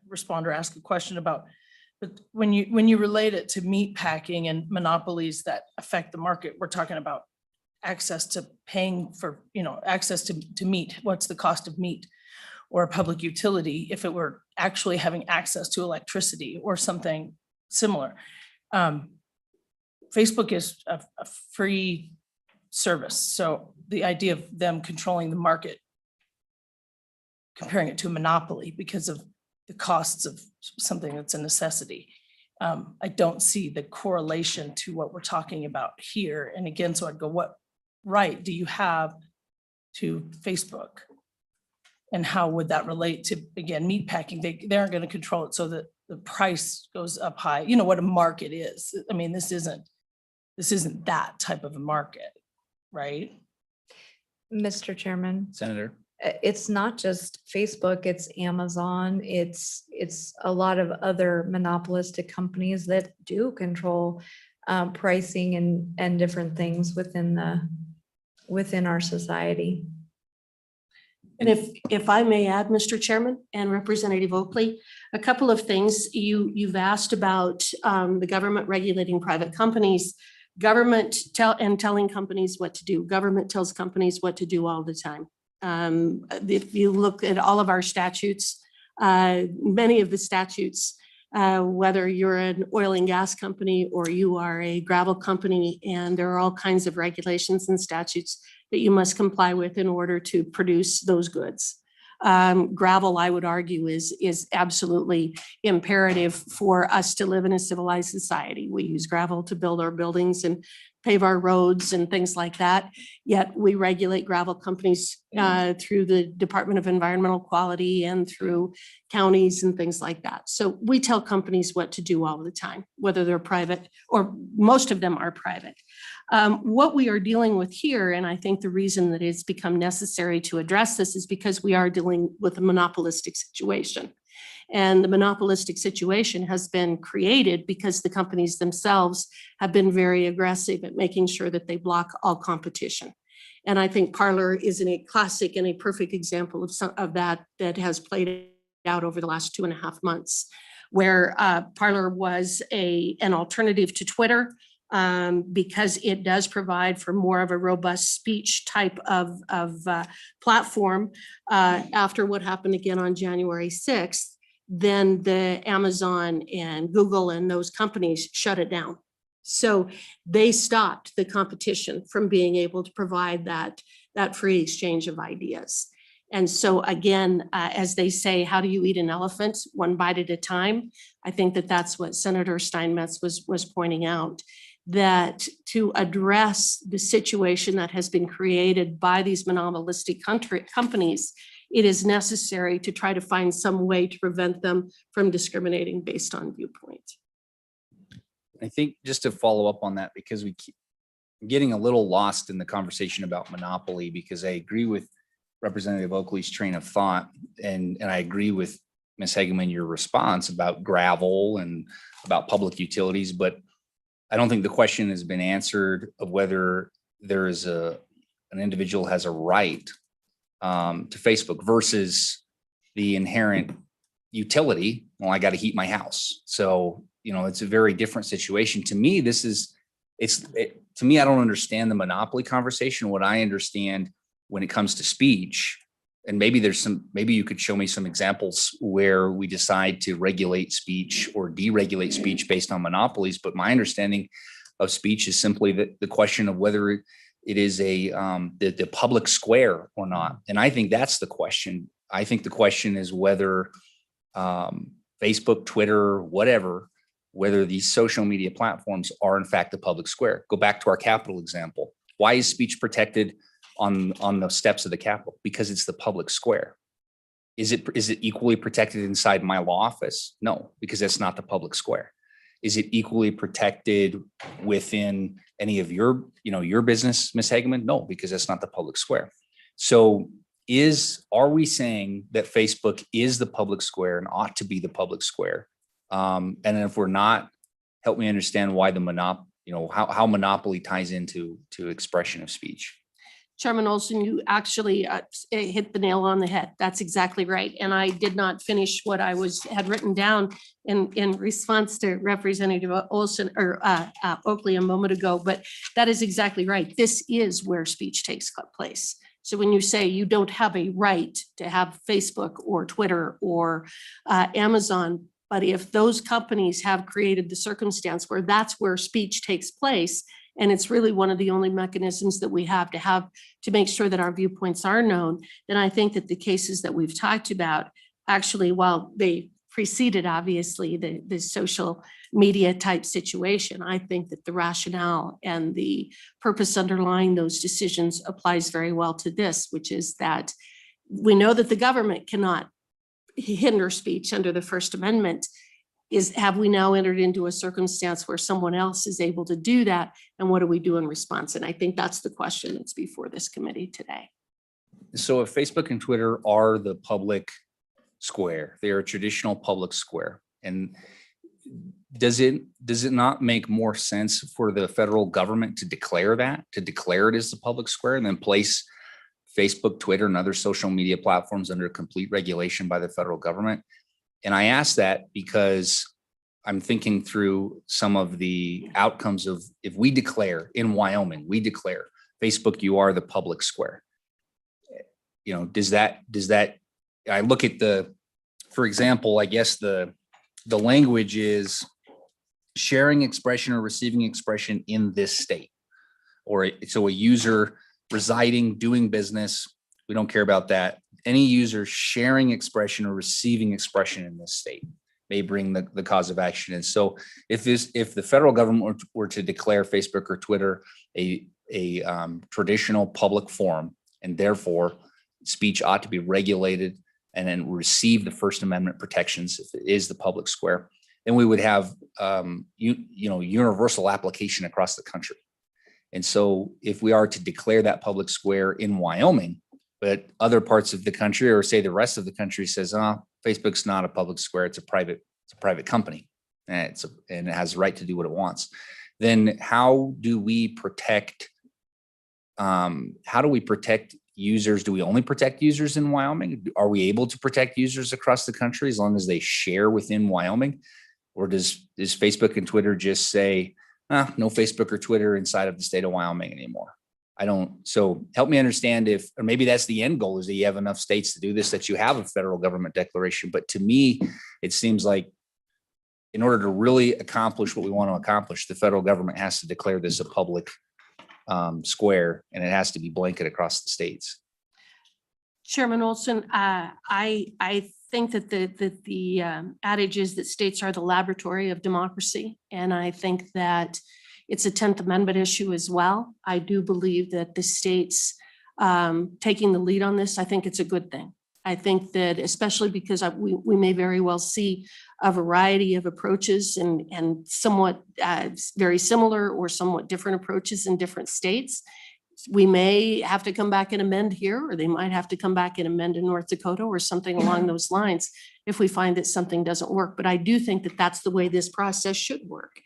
respond or ask a question about, but when you relate it to meat packing and monopolies that affect the market, we're talking about access to paying for, access to meat. What's the cost of meat or a public utility if it were actually having access to electricity or something similar? Facebook is a free service. So the idea of them controlling the market, comparing it to a monopoly because of the costs of something that's a necessity. I don't see the correlation to what we're talking about here. And again, so I'd go, what right do you have to Facebook? And how would that relate to, again, meat packing? They aren't going to control it so that the price goes up high. You know what a market is. I mean, this isn't that type of a market, right? Mr. Chairman. Senator. It's not just Facebook, it's Amazon, it's a lot of other monopolistic companies that do control pricing and different things within our society. And if I may add, Mr. Chairman and Representative Oakley, a couple of things. You've asked about the government regulating private companies, government telling companies what to do. Government tells companies what to do all the time. If you look at all of our statutes, many of the statutes, whether you're an oil and gas company or you are a gravel company, and there are all kinds of regulations and statutes that you must comply with in order to produce those goods. Gravel, I would argue, is absolutely imperative for us to live in a civilized society. We use gravel to build our buildings and pave our roads and things like that. Yet we regulate gravel companies through the Department of Environmental Quality and through counties and things like that. So we tell companies what to do all the time, whether they're private or most of them are private. What we are dealing with here, and I think the reason that it's become necessary to address this is because we are dealing with a monopolistic situation. And the monopolistic situation has been created because the companies themselves have been very aggressive at making sure that they block all competition. And I think Parler is a classic and a perfect example of that has played out over the last 2.5 months, where Parler was an alternative to Twitter because it does provide for more of a robust speech type of platform. After what happened again on January 6th, then the Amazon and Google and those companies shut it down. So they stopped the competition from being able to provide that free exchange of ideas. And so again, as they say, how do you eat an elephant? One bite at a time. I think that's what Senator Steinmetz was pointing out, that to address the situation that has been created by these monopolistic companies, it is necessary to try to find some way to prevent them from discriminating based on viewpoint. I think just to follow up on that, because we keep getting a little lost in the conversation about monopoly, because I agree with Representative Oakley's train of thought. And I agree with Ms. Hageman, your response about gravel and about public utilities, but I don't think the question has been answered of whether there is an individual has a right to Facebook versus the inherent utility. Well, I got to heat my house. So, it's a very different situation. To me, to me, I don't understand the monopoly conversation. What I understand when it comes to speech, and maybe you could show me some examples where we decide to regulate speech or deregulate speech based on monopolies. But my understanding of speech is simply the question of whether it is the public square or not. And I think that's the question. I think the question is whether Facebook, Twitter, whether these social media platforms are in fact the public square. Go back to our Capitol example. Why is speech protected on the steps of the Capitol? Because it's the public square. Is it equally protected inside my law office? No, because that's not the public square. Is it equally protected within any of your, your business, Ms. Hageman? No, because that's not the public square. So are we saying that Facebook is the public square and ought to be the public square? And if we're not, help me understand why how monopoly ties into expression of speech. Chairman Olson, you actually hit the nail on the head. That's exactly right. And I did not finish what I had written down in response to Representative Olson or Oakley a moment ago, but that is exactly right. This is where speech takes place. So when you say you don't have a right to have Facebook or Twitter or Amazon, but if those companies have created the circumstance where that's where speech takes place, and it's really one of the only mechanisms that we have to make sure that our viewpoints are known, then I think that the cases that we've talked about, actually, while they preceded obviously the social media type situation, I think that the rationale and the purpose underlying those decisions applies very well to this, which is that we know that the government cannot hinder speech under the First Amendment. Have we now entered into a circumstance where someone else is able to do that? And what do we do in response? And I think that's the question that's before this committee today. So if Facebook and Twitter are the public square, they are a traditional public square. And does it not make more sense for the federal government to declare it as the public square and then place Facebook, Twitter, and other social media platforms under complete regulation by the federal government? And I ask that because I'm thinking through some of the outcomes of if we declare in Wyoming, Facebook, you are the public square. Does that, I look at for example, I guess the language is sharing expression or receiving expression in this state. So a user residing, doing business, we don't care about that. Any user sharing expression or receiving expression in this state may bring the cause of action. And so if the federal government were to declare Facebook or Twitter a traditional public forum, and therefore speech ought to be regulated and then receive the First Amendment protections if it is the public square, then we would have universal application across the country. And so if we are to declare that public square in Wyoming, but other parts of the country, or say the rest of the country, says, Facebook's not a public square, it's a private company, and it has the right to do what it wants. Then how do we protect users? Do we only protect users in Wyoming? Are we able to protect users across the country as long as they share within Wyoming? Or does Facebook and Twitter just say, no Facebook or Twitter inside of the state of Wyoming anymore? So help me understand or maybe that's the end goal, is that you have enough states to do this, that you have a federal government declaration. But to me, it seems like in order to really accomplish what we want to accomplish, the federal government has to declare this a public square, and it has to be blanket across the states. Chairman Olson, I think that the adage is that states are the laboratory of democracy. And I think that it's a 10th Amendment issue as well. I do believe that the states taking the lead on this, I think it's a good thing. I think that especially because we may very well see a variety of approaches and somewhat very similar or somewhat different approaches in different states. We may have to come back and amend here, or they might have to come back and amend in North Dakota or something along those lines if we find that something doesn't work. But I do think that that's the way this process should work.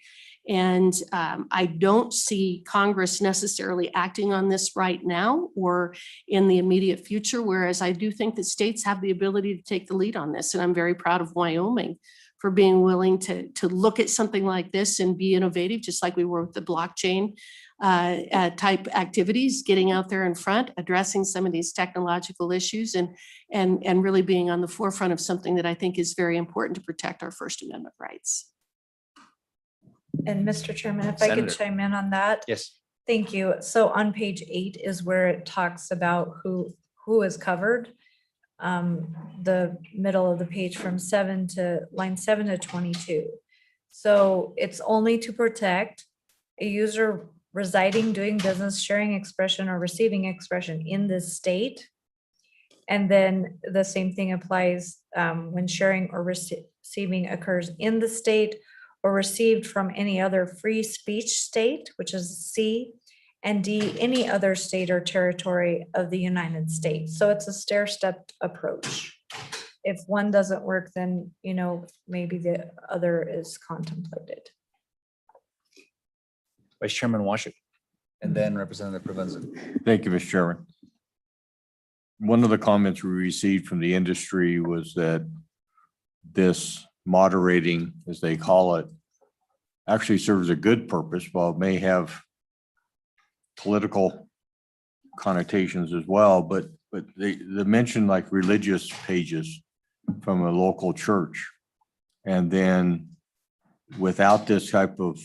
And I don't see Congress necessarily acting on this right now or in the immediate future, whereas I do think that states have the ability to take the lead on this. And I'm very proud of Wyoming for being willing to look at something like this and be innovative, just like we were with the blockchain type activities, getting out there in front, addressing some of these technological issues and really being on the forefront of something that I think is very important to protect our First Amendment rights. And Mr. Chairman, if I could Senator. chime in on that. Yes. Thank you. So on page 8 is where it talks about who is covered. The middle of the page from line 7 to 22. So it's only to protect a user residing, doing business, sharing expression, or receiving expression in this state. And then the same thing applies when sharing or receiving occurs in the state or received from any other free speech state, which is C, and D, any other state or territory of the United States. So it's a stair-stepped approach. If one doesn't work, then, maybe the other is contemplated. Vice Chairman Washington, and then Representative Provenza. Thank you, Mr. Chairman. One of the comments we received from the industry was that this moderating, as they call it, actually serves a good purpose, while it may have political connotations as well, but they mention like religious pages from a local church. And then without this type of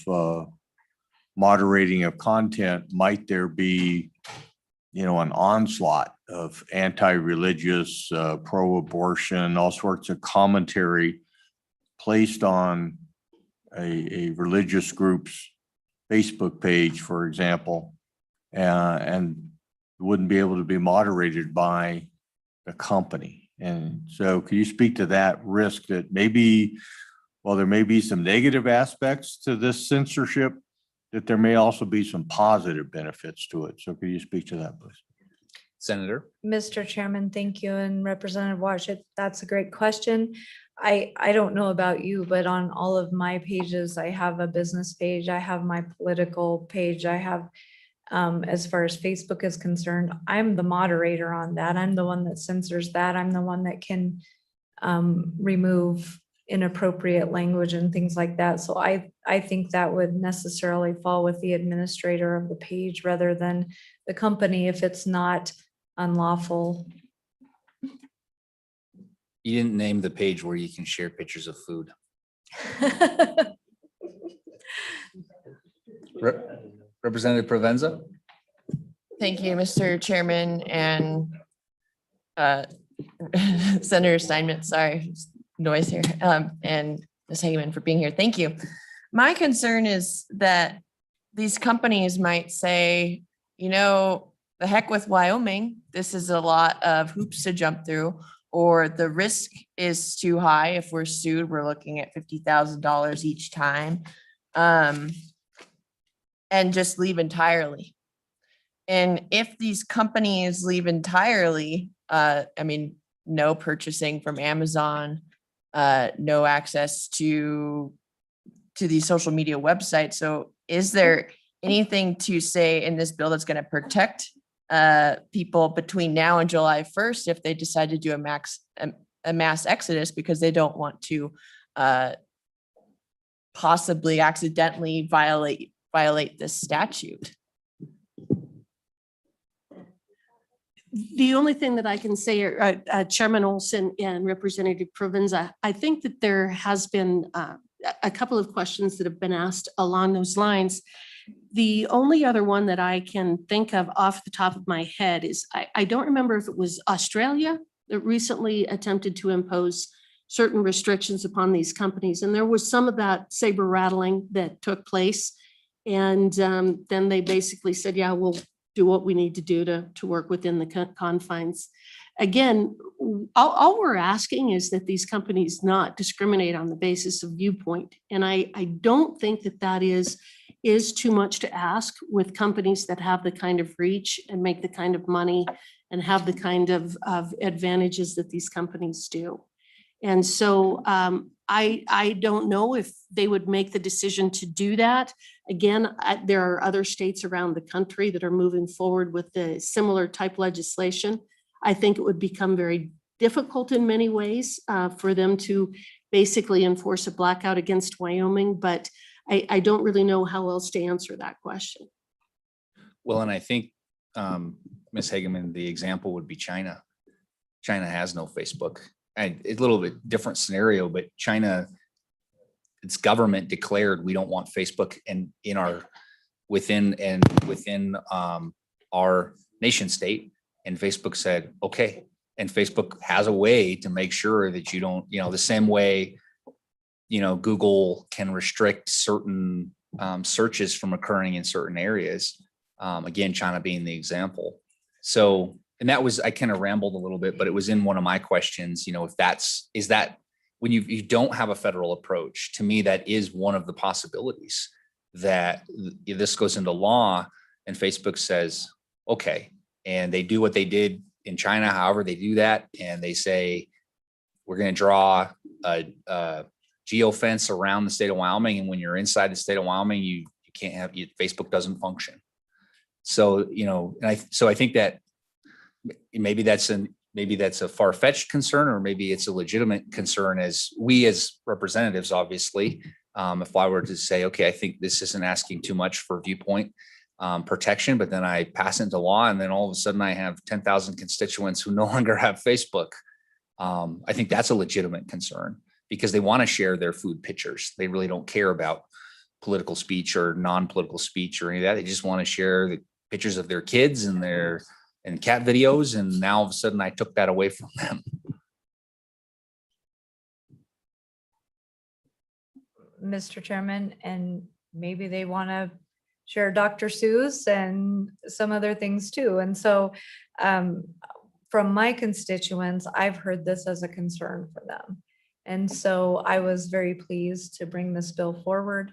moderating of content, might there be, an onslaught of anti-religious, pro-abortion, all sorts of commentary placed on a religious group's Facebook page, for example, and wouldn't be able to be moderated by the company. And so could you speak to that risk that maybe, while there may be some negative aspects to this censorship, that there may also be some positive benefits to it? So could you speak to that, please? Senator. Mr. Chairman, thank you. And Representative Washit, that's a great question. I don't know about you, but on all of my pages, I have a business page, I have my political page, I have, as far as Facebook is concerned, I'm the moderator on that. I'm the one that censors that. I'm the one that can remove inappropriate language and things like that. So I think that would necessarily fall with the administrator of the page rather than the company if it's not unlawful. You didn't name the page where you can share pictures of food. Representative Provenza. Thank you, Mr. Chairman and Senator Steinmetz, sorry, noise here, and Ms. Hageman for being here. Thank you. My concern is that these companies might say, the heck with Wyoming, this is a lot of hoops to jump through, or the risk is too high. If we're sued, we're looking at $50,000 each time, and just leave entirely. And if these companies leave entirely, no purchasing from Amazon, no access to these social media websites. So is there anything to say in this bill that's going to protect people between now and July 1st if they decide to do a mass exodus because they don't want to possibly accidentally violate this statute? The only thing that I can say, Chairman Olson and Representative Provenza, I think that there has been a couple of questions that have been asked along those lines. The only other one that I can think of off the top of my head is, I don't remember if it was Australia that recently attempted to impose certain restrictions upon these companies. And there was some of that saber rattling that took place. And then they basically said, yeah, we'll do what we need to do to work within the confines. Again, all we're asking is that these companies not discriminate on the basis of viewpoint. And I don't think that is too much to ask with companies that have the kind of reach and make the kind of money and have the kind of advantages that these companies do. And so I don't know if they would make the decision to do that. Again, there are other states around the country that are moving forward with the similar type legislation. I think it would become very difficult in many ways for them to basically enforce a blackout against Wyoming, but I don't really know how else to answer that question. Well, and I think, Ms. Hageman, the example would be China. China has no Facebook. And it's a little bit different scenario, but China, its government declared we don't want Facebook within our nation state. And Facebook said, okay. And Facebook has a way to make sure that you don't, the same way, Google can restrict certain searches from occurring in certain areas. Again, China being the example. So And that was, I kind of rambled a little bit, but it was in one of my questions, you know, if that's, is that when you don't have a federal approach, to me, that is one of the possibilities that this goes into law and Facebook says, okay, and they do what they did in China, however they do that. And they say, we're going to draw a geofence around the state of Wyoming. And when you're inside the state of Wyoming, you can't have, Facebook doesn't function. So, you know, and I think that maybe that's a far-fetched concern, or maybe it's a legitimate concern as we as representatives, obviously, if I were to say, okay, I think this isn't asking too much for viewpoint protection, but then I pass it into law and then all of a sudden I have 10,000 constituents who no longer have Facebook. I think that's a legitimate concern because they want to share their food pictures. They really don't care about political speech or non-political speech or any of that. They just want to share the pictures of their kids and their cat videos. And now all of a sudden I took that away from them. Mr. Chairman, and maybe they want to share Dr. Seuss and some other things too. And so from my constituents, I've heard this as a concern for them. And so I was very pleased to bring this bill forward.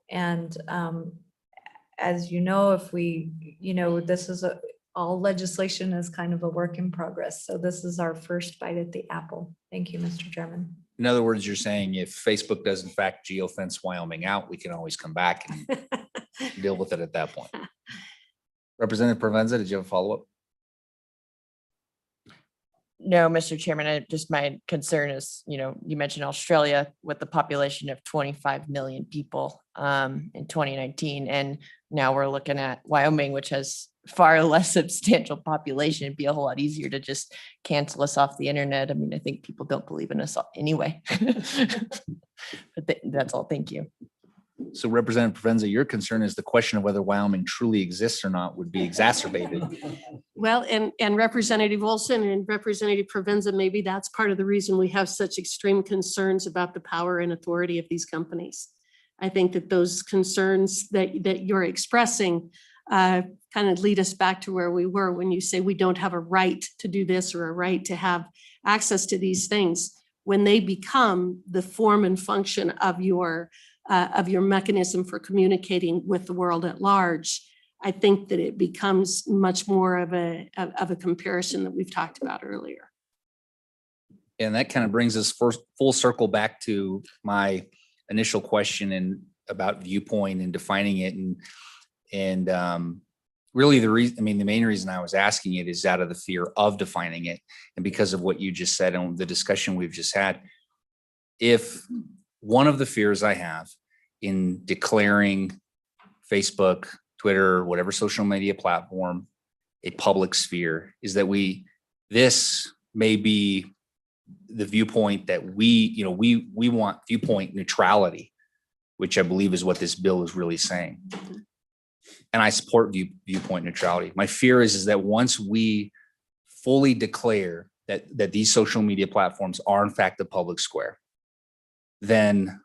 And as you know, if we, this is all legislation is kind of a work in progress. So this is our first bite at the apple. Thank you, Mr. Chairman. In other words, you're saying if Facebook does in fact geofence Wyoming out, we can always come back and deal with it at that point. Representative Provenza, did you have a follow-up? No, Mr. Chairman, my concern is, you mentioned Australia with the population of 25 million people in 2019. And now we're looking at Wyoming, which has far less substantial population. It'd be a whole lot easier to just cancel us off the internet. I mean, I think people don't believe in us anyway. But that's all. Thank you. So Representative Provenza, your concern is the question of whether Wyoming truly exists or not would be exacerbated. Well, and Representative Olson and Representative Provenza, maybe that's part of the reason we have such extreme concerns about the power and authority of these companies. I think that those concerns that you're expressing kind of lead us back to where we were when you say we don't have a right to do this or a right to have access to these things. When they become the form and function of your mechanism for communicating with the world at large, I think that it becomes much more of a comparison that we've talked about earlier. And that kind of brings us full circle back to my initial question and about viewpoint and defining it. And really the main reason I was asking it is out of the fear of defining it. And because of what you just said and the discussion we've just had, if one of the fears I have in declaring Facebook, Twitter, whatever social media platform, a public sphere, is that this may be the viewpoint that we want viewpoint neutrality, which I believe is what this bill is really saying. And I support viewpoint neutrality. My fear is that once we fully declare that these social media platforms are in fact the public square, then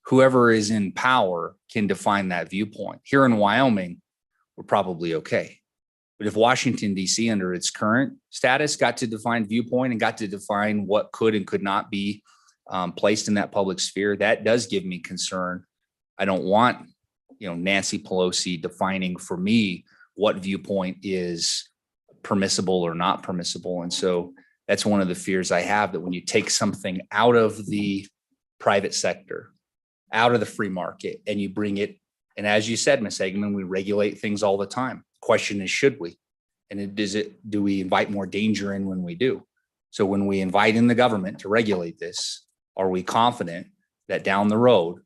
whoever is in power can define that viewpoint. Here in Wyoming, we're probably okay. But if Washington, D.C., under its current status, got to define viewpoint and got to define what could and could not be placed in that public sphere, that does give me concern. I don't want, Nancy Pelosi defining for me what viewpoint is permissible or not permissible. And so that's one of the fears I have, that when you take something out of the private sector, out of the free market, and you bring it, and as you said, Ms. Hageman, we regulate things all the time. Question is, should we? And do we invite more danger in when we do? So when we invite in the government to regulate this, are we confident that down the road,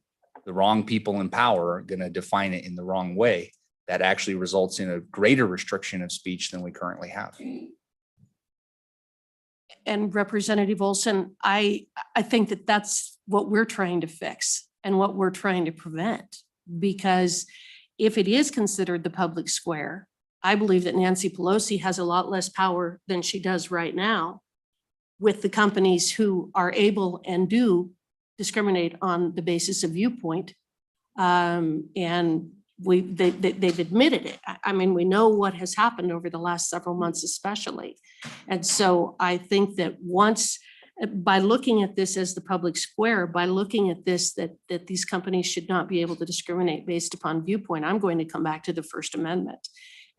the wrong people in power are going to define it in the wrong way that actually results in a greater restriction of speech than we currently have? And Representative Olson, I think that that's what we're trying to fix and what we're trying to prevent. Because if it is considered the public square, I believe that Nancy Pelosi has a lot less power than she does right now with the companies who are able and do discriminate on the basis of viewpoint. And they've admitted it. I mean, we know what has happened over the last several months especially. And so I think that once, by looking at this as the public square, by looking at this, that these companies should not be able to discriminate based upon viewpoint, I'm going to come back to the First Amendment.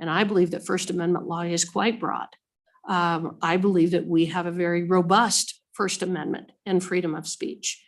And I believe that First Amendment law is quite broad. I believe that we have a very robust First Amendment and freedom of speech.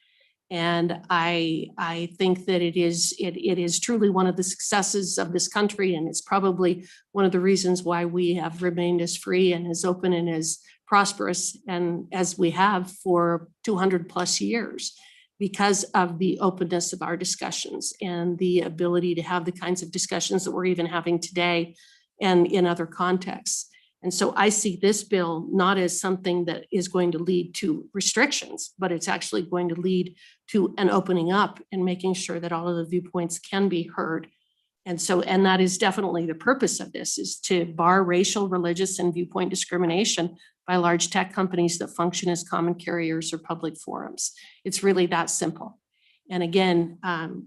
And I think that it is truly one of the successes of this country. And it's probably one of the reasons why we have remained as free and as open and as prosperous and as we have for 200 plus years, because of the openness of our discussions and the ability to have the kinds of discussions that we're even having today and in other contexts. And so I see this bill not as something that is going to lead to restrictions, but it's actually going to lead to an opening up and making sure that all of the viewpoints can be heard. And so, and that is definitely the purpose of this, is to bar racial, religious, and viewpoint discrimination by large tech companies that function as common carriers or public forums. It's really that simple. And again,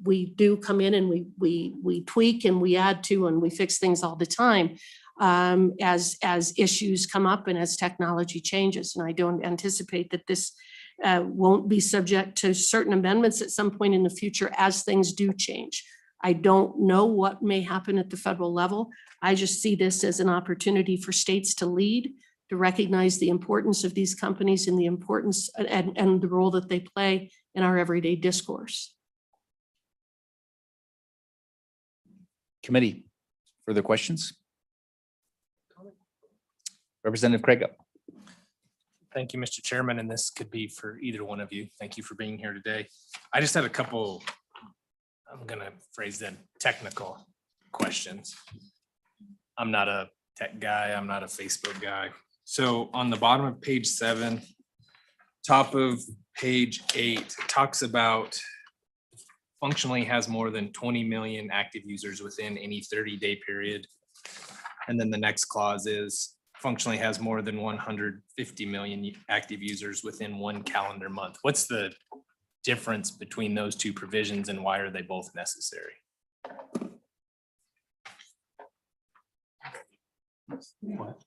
we do come in and we tweak and we add to and we fix things all the time as issues come up and as technology changes. And I don't anticipate that this won't be subject to certain amendments at some point in the future as things do change. I don't know what may happen at the federal level. I just see this as an opportunity for states to lead, to recognize the importance of these companies and the importance and the role that they play in our everyday discourse. Committee, further questions? Representative Craig. Thank you, Mr. Chairman, and this could be for either one of you. Thank you for being here today. I just had a couple, I'm gonna phrase them technical questions. I'm not a tech guy. I'm not a Facebook guy. So on the bottom of page 7, top of page 8, it talks about functionally has more than 20 million active users within any 30-day period. And then the next clause is functionally has more than 150 million active users within 1 calendar month. What's the difference between those two provisions and why are they both necessary? What?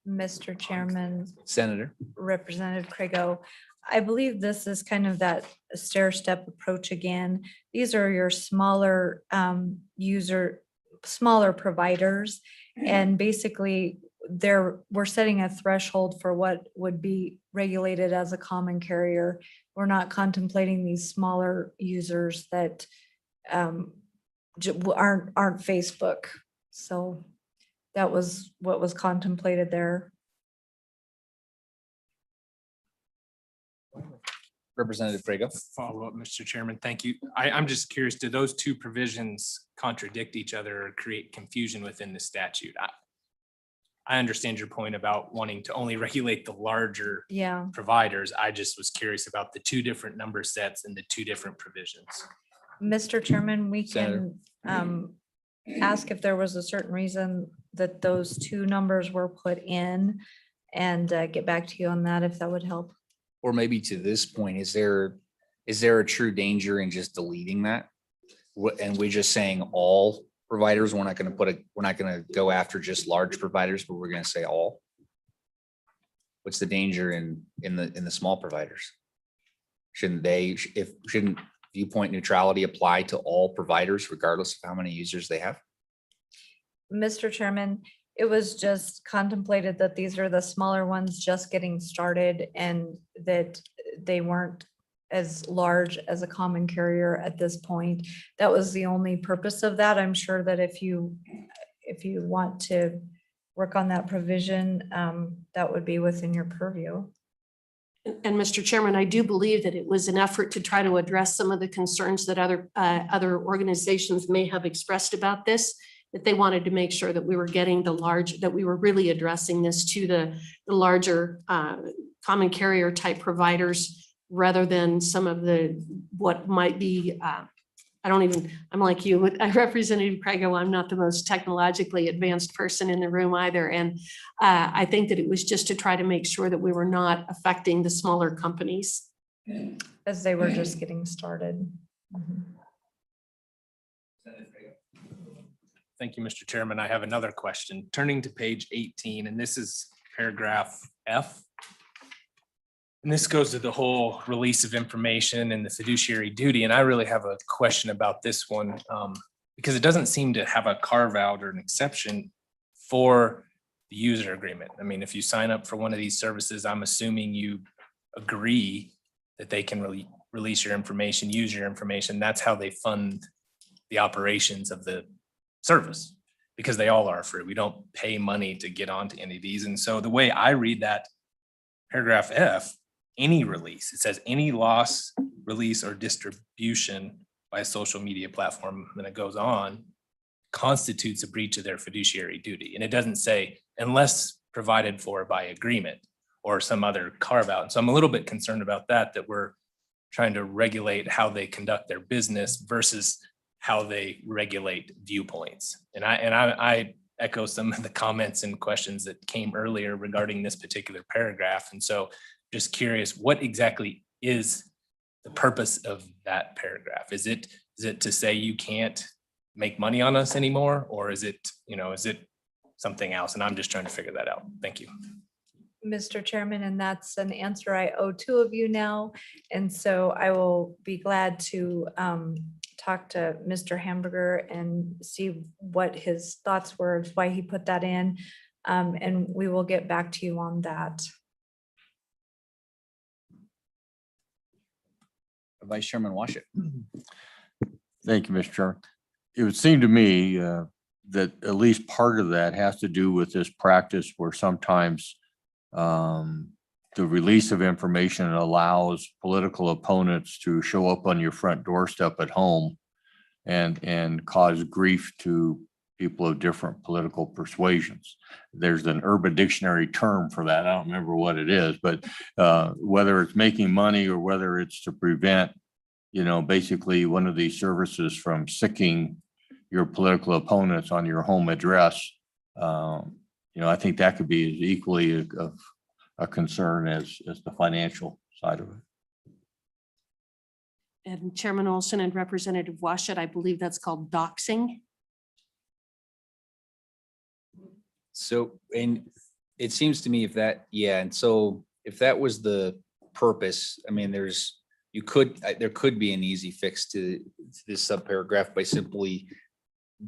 Mr. Chairman, Senator. Representative Craigo, I believe this is kind of that stair step approach again. These are your smaller smaller providers. And basically we're setting a threshold for what would be regulated as a common carrier. We're not contemplating these smaller users that aren't Facebook. So that was what was contemplated there. Representative Frago. Follow up, Mr. Chairman. Thank you. I'm just curious, do those two provisions contradict each other or create confusion within the statute? I understand your point about wanting to only regulate the larger providers. I just was curious about the two different number sets and the two different provisions. Mr. Chairman, we can ask if there was a certain reason that those two numbers were put in and get back to you on that if that would help. Or maybe to this point, is there a true danger in just deleting that? And we're just saying all providers, we're not going to go after just large providers, but we're going to say all. What's the danger in the small providers? Shouldn't viewpoint neutrality apply to all providers regardless of how many users they have? Mr. Chairman, it was just contemplated that these are the smaller ones just getting started and that they weren't as large as a common carrier at this point. That was the only purpose of that. I'm sure that if you want to work on that provision, that would be within your purview. And Mr. Chairman, I do believe that it was an effort to try to address some of the concerns that other organizations may have expressed about this, that they wanted to make sure that we were getting that we were really addressing this to the larger common carrier type providers rather than some of what might be, I'm like you, Representative Craigo, I'm not the most technologically advanced person in the room either. And I think that it was just to try to make sure that we were not affecting the smaller companies. As they were just getting started. Thank you, Mr. Chairman. I have another question. Turning to page 18, and this is paragraph F. And this goes to the whole release of information and the fiduciary duty. And I really have a question about this one because it doesn't seem to have a carve out or an exception for the user agreement. I mean, if you sign up for one of these services, I'm assuming you agree that they can really release your information, use your information. That's how they fund the operations of the service, because they all are free. We don't pay money to get onto any of these. And so the way I read that paragraph F, any release, it says any loss, release, or distribution by a social media platform, and it goes on, constitutes a breach of their fiduciary duty. And it doesn't say unless provided for by agreement or some other carve out. So I'm a little bit concerned about that we're trying to regulate how they conduct their business versus how they regulate viewpoints. And I echo some of the comments and questions that came earlier regarding this particular paragraph. And so just curious, what exactly is the purpose of that paragraph? Is it to say you can't make money on us anymore? Or is it something else? And I'm just trying to figure that out. Thank you. Mr. Chairman, and that's an answer I owe two of you now. And so I will be glad to talk to Mr. Hamburger and see what his thoughts were, why he put that in. And we will get back to you on that. Vice Chairman Washit. Thank you, Mr. Chairman. It would seem to me that at least part of that has to do with this practice where sometimes the release of information allows political opponents to show up on your front doorstep at home and cause grief to people of different political persuasions. There's an Urban Dictionary term for that. I don't remember what it is, but whether it's making money or whether it's to prevent, basically one of these services from sicking your political opponents on your home address, I think that could be as equally a concern as the financial side of it. And Chairman Olson and Representative Washut, I believe that's called doxing. So, and it seems to me if that was the purpose, I mean, there could be an easy fix to this subparagraph by simply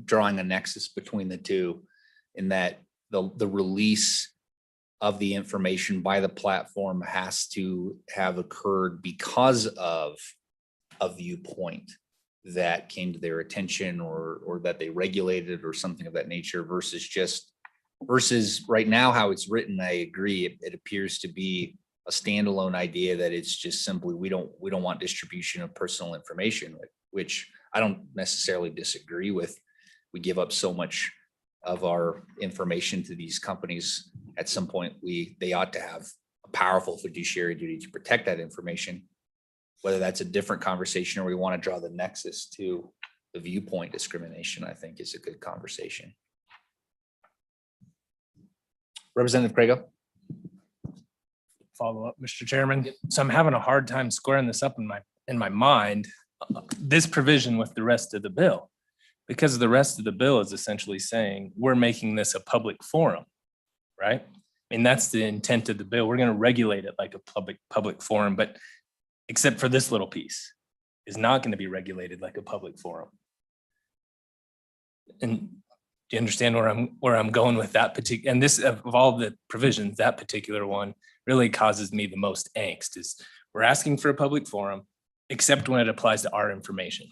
drawing a nexus between the two, in that the release of the information by the platform has to have occurred because of a viewpoint that came to their attention or that they regulated or something of that nature versus right now how it's written. I agree. It appears to be a standalone idea that it's just simply, we don't want distribution of personal information, which I don't necessarily disagree with. We give up so much of our information to these companies. At some point, they ought to have a powerful fiduciary duty to protect that information. Whether that's a different conversation or we want to draw the nexus to the viewpoint discrimination, I think is a good conversation. Representative Craigo. Follow up, Mr. Chairman. So I'm having a hard time squaring this up in my mind, this provision with the rest of the bill, because the rest of the bill is essentially saying we're making this a public forum, right? And that's the intent of the bill. We're going to regulate it like a public forum, but except for this little piece is not going to be regulated like a public forum. And do you understand where I'm going with that particular, and this of all the provisions, that particular one really causes me the most angst is we're asking for a public forum, except when it applies to our information.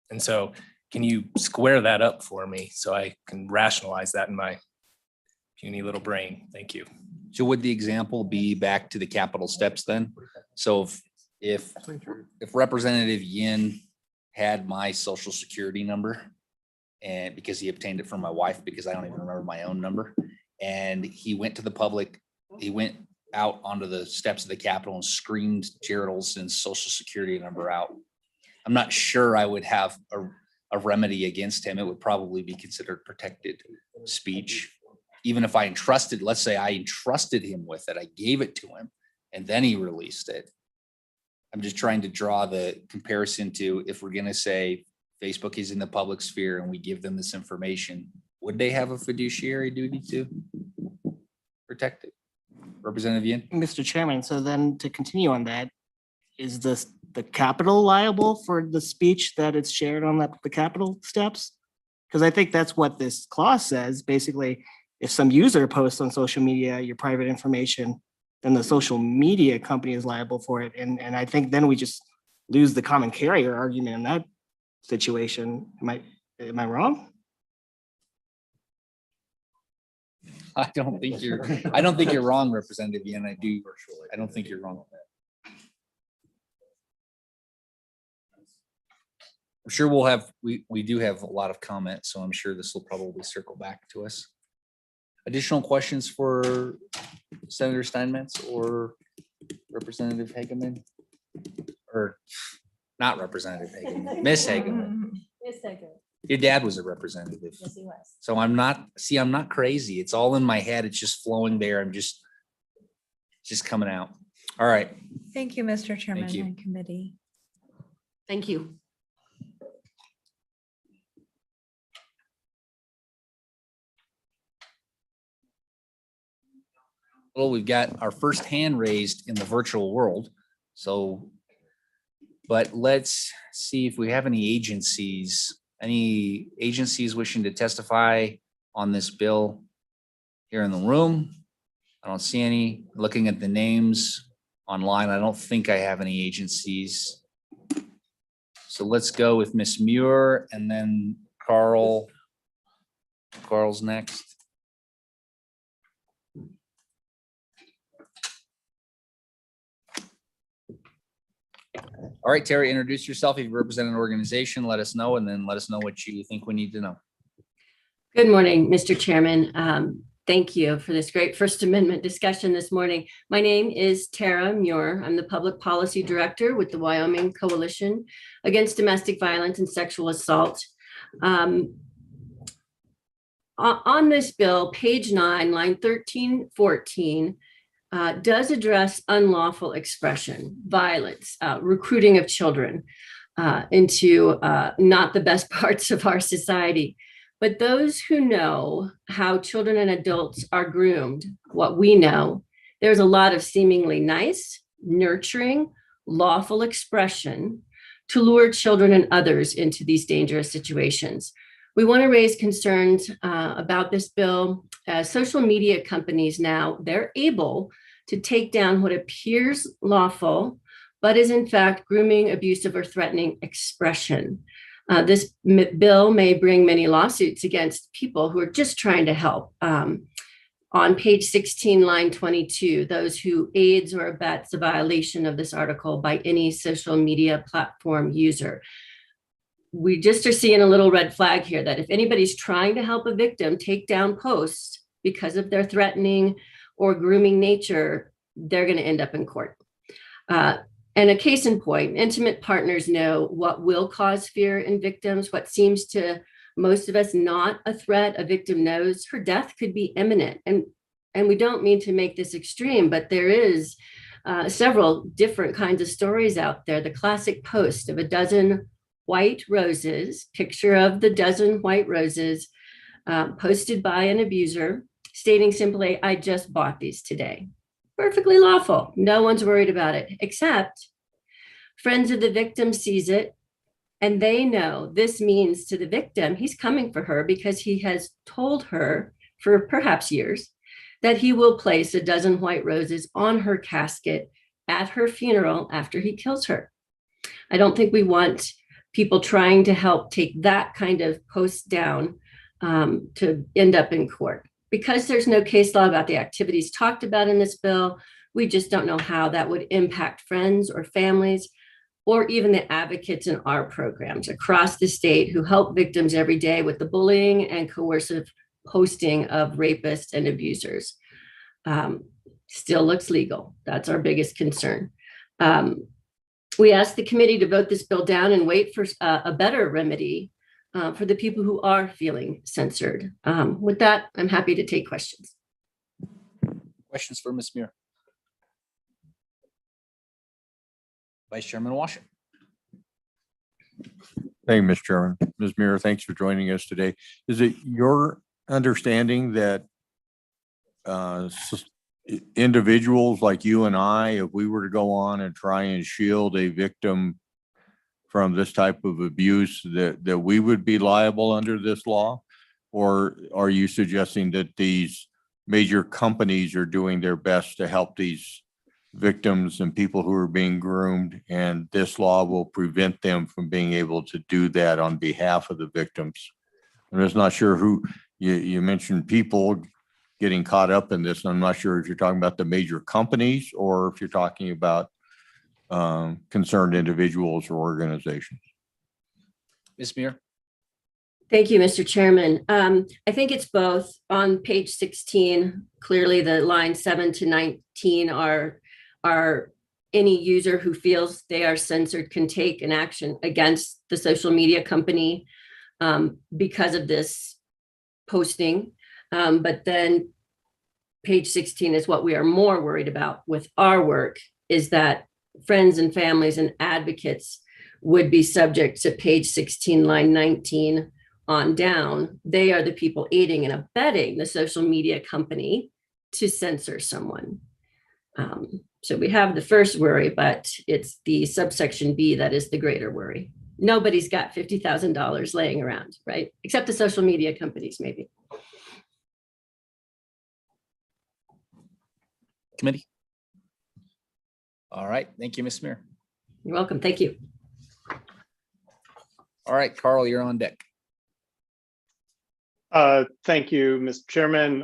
And so can you square that up for me so I can rationalize that in my puny little brain? Thank you. So would the example be back to the capital steps then? So if Representative Yin had my social security number, and because he obtained it from my wife, because I don't even remember my own number, and he went to the public, he went out onto the steps of the Capitol and screamed Jared Olson's social security number out, I'm not sure I would have a remedy against him. It would probably be considered protected speech. Even if I entrusted, let's say I entrusted him with it, I gave it to him and then he released it. I'm just trying to draw the comparison to if we're going to say Facebook is in the public sphere and we give them this information, would they have a fiduciary duty to protect it? Representative Yin? Mr. Chairman, so then to continue on that, is the Capitol liable for the speech that it's shared on the Capitol steps? Because I think that's what this clause says. Basically, if some user posts on social media your private information, then the social media company is liable for it. And I think then we just lose the common carrier argument in that situation. Am I wrong? I don't think you're wrong, Representative Yin. I don't think you're wrong. I'm sure we do have a lot of comments, so I'm sure this will probably circle back to us. Additional questions for Senator Steinmetz or Representative Hageman? Or not Representative Hageman, Miss Hageman. Your dad was a representative. Yes, he was. So I'm not crazy. It's all in my head. It's just flowing there. I'm just coming out. All right. Thank you, Mr. Chairman you. and committee. Thank you. Well, we've got our first hand raised in the virtual world. So, but let's see if we have any agencies wishing to testify on this bill here in the room. I don't see any. Looking at the names online, I don't think I have any agencies. So let's go with Miss Muir and then Carl. Carl's next. All right, Terry, introduce yourself. If you represent an organization, let us know, and then let us know what you think we need to know. Good morning, Mr. Chairman. Thank you for this great First Amendment discussion this morning. My name is Tara Muir. I'm the Public Policy Director with the Wyoming Coalition Against Domestic Violence and Sexual Assault. On this bill, page 9, line 1314, does address unlawful expression, violence, recruiting of children into not the best parts of our society. But those who know how children and adults are groomed, what we know, there's a lot of seemingly nice, nurturing, lawful expression to lure children and others into these dangerous situations. We want to raise concerns about this bill. Social media companies now, they're able to take down what appears lawful, but is in fact grooming, abusive, or threatening expression. This bill may bring many lawsuits against people who are just trying to help. On page 16, line 22, those who aids or abets a violation of this article by any social media platform user. We just are seeing a little red flag here that if anybody's trying to help a victim take down posts because of their threatening or grooming nature, they're going to end up in court. And a case in point, intimate partners know what will cause fear in victims, what seems to most of us not a threat. A victim knows her death could be imminent. And we don't mean to make this extreme, but there is several different kinds of stories out there. The classic post of a dozen white roses, picture of the dozen white roses posted by an abuser, stating simply, "I just bought these today." Perfectly lawful. No one's worried about it, except friends of the victim sees it and they know this means to the victim, he's coming for her because he has told her for perhaps years that he will place a dozen white roses on her casket at her funeral after he kills her. I don't think we want people trying to help take that kind of post down to end up in court. Because there's no case law about the activities talked about in this bill, we just don't know how that would impact friends or families, or even the advocates in our programs across the state who help victims every day with the bullying and coercive posting of rapists and abusers. Still looks legal. That's our biggest concern. We asked the committee to vote this bill down and wait for a better remedy for the people who are feeling censored. With that, I'm happy to take questions. Questions for Ms. Muir? Vice Chairman Washington. Thank you, Mr. Chairman. Ms. Muir, thanks for joining us today. Is it your understanding that individuals like you and I, if we were to go on and try and shield a victim from this type of abuse, that we would be liable under this law? Or are you suggesting that these major companies are doing their best to help these victims and people who are being groomed, and this law will prevent them from being able to do that on behalf of the victims? I'm just not sure who, you mentioned people getting caught up in this. I'm not sure if you're talking about the major companies or if you're talking about concerned individuals or organizations. Ms. Muir? Thank you, Mr. Chairman. I think it's both. On page 16, clearly the lines 7 to 19 are any user who feels they are censored can take an action against the social media company because of this posting. But then page 16 is what we are more worried about with our work, is that friends and families and advocates would be subject to page 16, line 19 on down. They are the people aiding and abetting the social media company to censor someone. So we have the first worry, but it's the subsection B that is the greater worry. Nobody's got $50,000 laying around, right? Except the social media companies, maybe. Committee? All right. Thank you, Ms. Muir. You're welcome. Thank you. All right, Carl, you're on deck. Thank you, Mr. Chairman,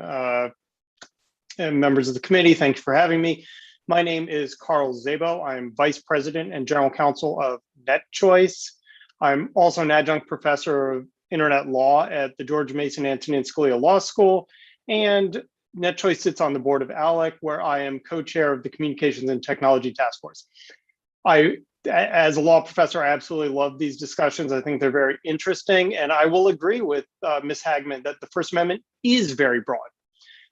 and members of the committee. Thank you for having me. My name is Carl Zabo. I'm Vice President and General Counsel of NetChoice. I'm also an adjunct professor of Internet Law at the George Mason Antonin Scalia Law School, and NetChoice sits on the board of ALEC, where I am co-chair of the Communications and Technology Task Force. As a law professor, I absolutely love these discussions. I think they're very interesting, and I will agree with Ms. Hagman that the First Amendment is very broad.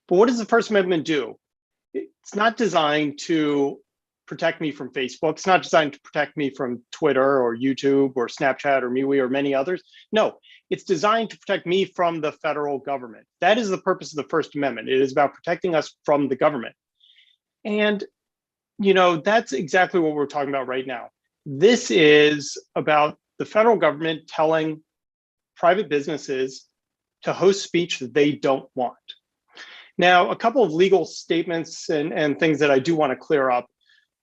But what does the First Amendment do? It's not designed to protect me from Facebook. It's not designed to protect me from Twitter or YouTube or Snapchat or MeWe or many others. No, it's designed to protect me from the federal government. That is the purpose of the First Amendment. It is about protecting us from the government. And, you know, that's exactly what we're talking about right now. This is about the federal government telling private businesses to host speech that they don't want. Now, a couple of legal statements and things that I do want to clear up.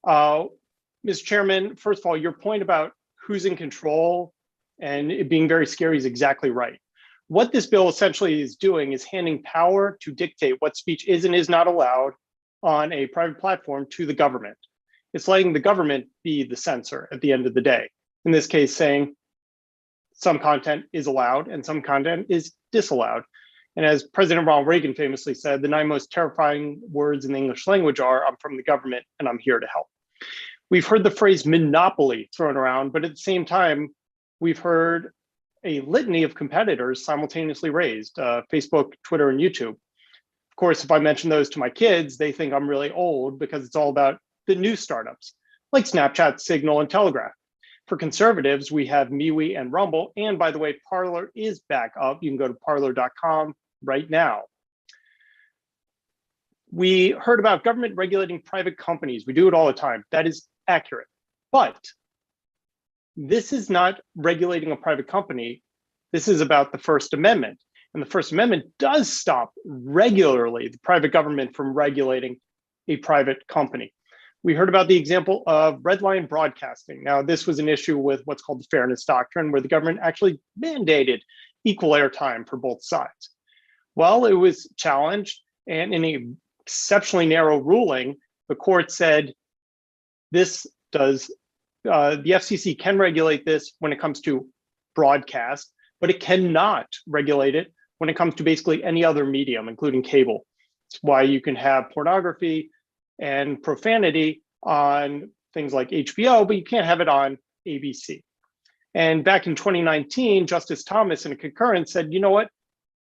Mr. Chairman, first of all, your point about who's in control and it being very scary is exactly right. What this bill essentially is doing is handing power to dictate what speech is and is not allowed on a private platform to the government. It's letting the government be the censor at the end of the day. In this case, saying some content is allowed and some content is disallowed. And as President Ronald Reagan famously said, the 9 most terrifying words in the English language are, "I'm from the government and I'm here to help." We've heard the phrase monopoly thrown around, but at the same time, we've heard a litany of competitors simultaneously raised, Facebook, Twitter, and YouTube. Of course, if I mention those to my kids, they think I'm really old because it's all about the new startups like Snapchat, Signal, and Telegraph. For conservatives, we have MeWe and Rumble. And by the way, Parler is back up. You can go to parler.com right now. We heard about government regulating private companies. We do it all the time. That is accurate. But this is not regulating a private company. This is about the First Amendment. And the First Amendment does stop regularly the private government from regulating a private company. We heard about the example of red line broadcasting. Now, this was an issue with what's called the Fairness Doctrine, where the government actually mandated equal airtime for both sides. Well, it was challenged, and in an exceptionally narrow ruling, the court said the FCC can regulate this when it comes to broadcast, but it cannot regulate it when it comes to basically any other medium, including cable. It's why you can have pornography and profanity on things like HBO, but you can't have it on ABC. And back in 2019, Justice Thomas in a concurrence said, you know what?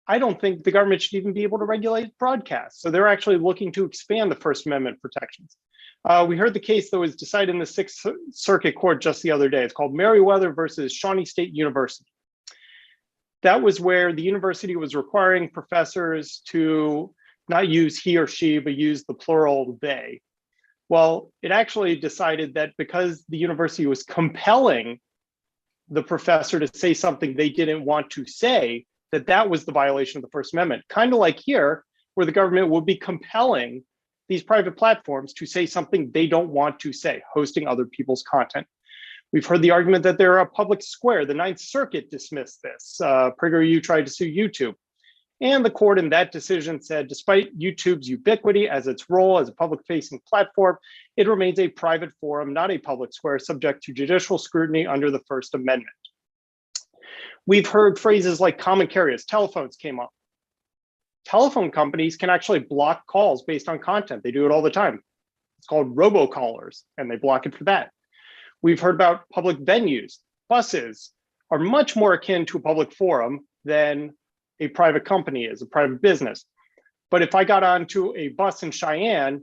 I don't think the government should even be able to regulate broadcast. So they're actually looking to expand the First Amendment protections. We heard the case that was decided in the Sixth Circuit Court just the other day. It's called Meriwether versus Shawnee State University. That was where the university was requiring professors to not use he or she, but use the plural they. Well, it actually decided that because the university was compelling the professor to say something they didn't want to say, that was the violation of the First Amendment. Kind of like here, where the government will be compelling these private platforms to say something they don't want to say, hosting other people's content. We've heard the argument that they're a public square. The Ninth Circuit dismissed this. PragerU tried to sue YouTube. And the court in that decision said, despite YouTube's ubiquity as its role as a public-facing platform, it remains a private forum, not a public square, subject to judicial scrutiny under the First Amendment. We've heard phrases like common carriers, telephones came up. Telephone companies can actually block calls based on content. They do it all the time. It's called robocallers, and they block it for that. We've heard about public venues. Buses are much more akin to a public forum than a private company is, a private business. But if I got onto a bus in Cheyenne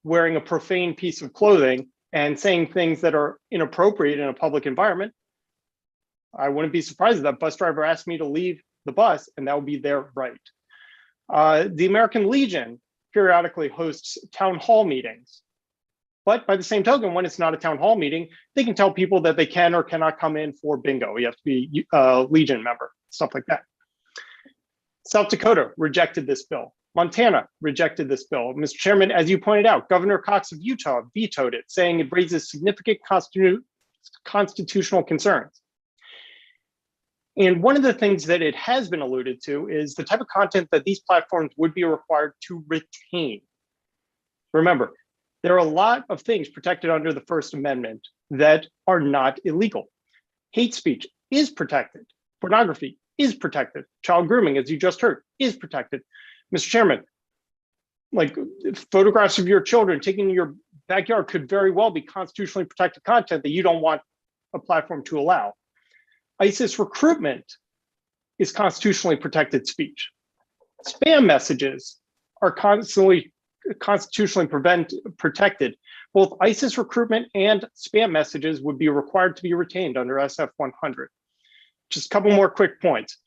wearing a profane piece of clothing and saying things that are inappropriate in a public environment, I wouldn't be surprised if that bus driver asked me to leave the bus, and that would be their right. The American Legion periodically hosts town hall meetings. But by the same token, when it's not a town hall meeting, they can tell people that they can or cannot come in for bingo. You have to be a Legion member, stuff like that. South Dakota rejected this bill. Montana rejected this bill. Mr. Chairman, as you pointed out, Governor Cox of Utah vetoed it, saying it raises significant constitutional concerns. And one of the things that it has been alluded to is the type of content that these platforms would be required to retain. Remember, there are a lot of things protected under the First Amendment that are not illegal. Hate speech is protected. Pornography is protected. Child grooming, as you just heard, is protected. Mr. Chairman, like photographs of your children taken in your backyard could very well be constitutionally protected content that you don't want a platform to allow. ISIS recruitment is constitutionally protected speech. Spam messages are constantly constitutionally protected. Both ISIS recruitment and spam messages would be required to be retained under SF 100. Just a couple more quick points.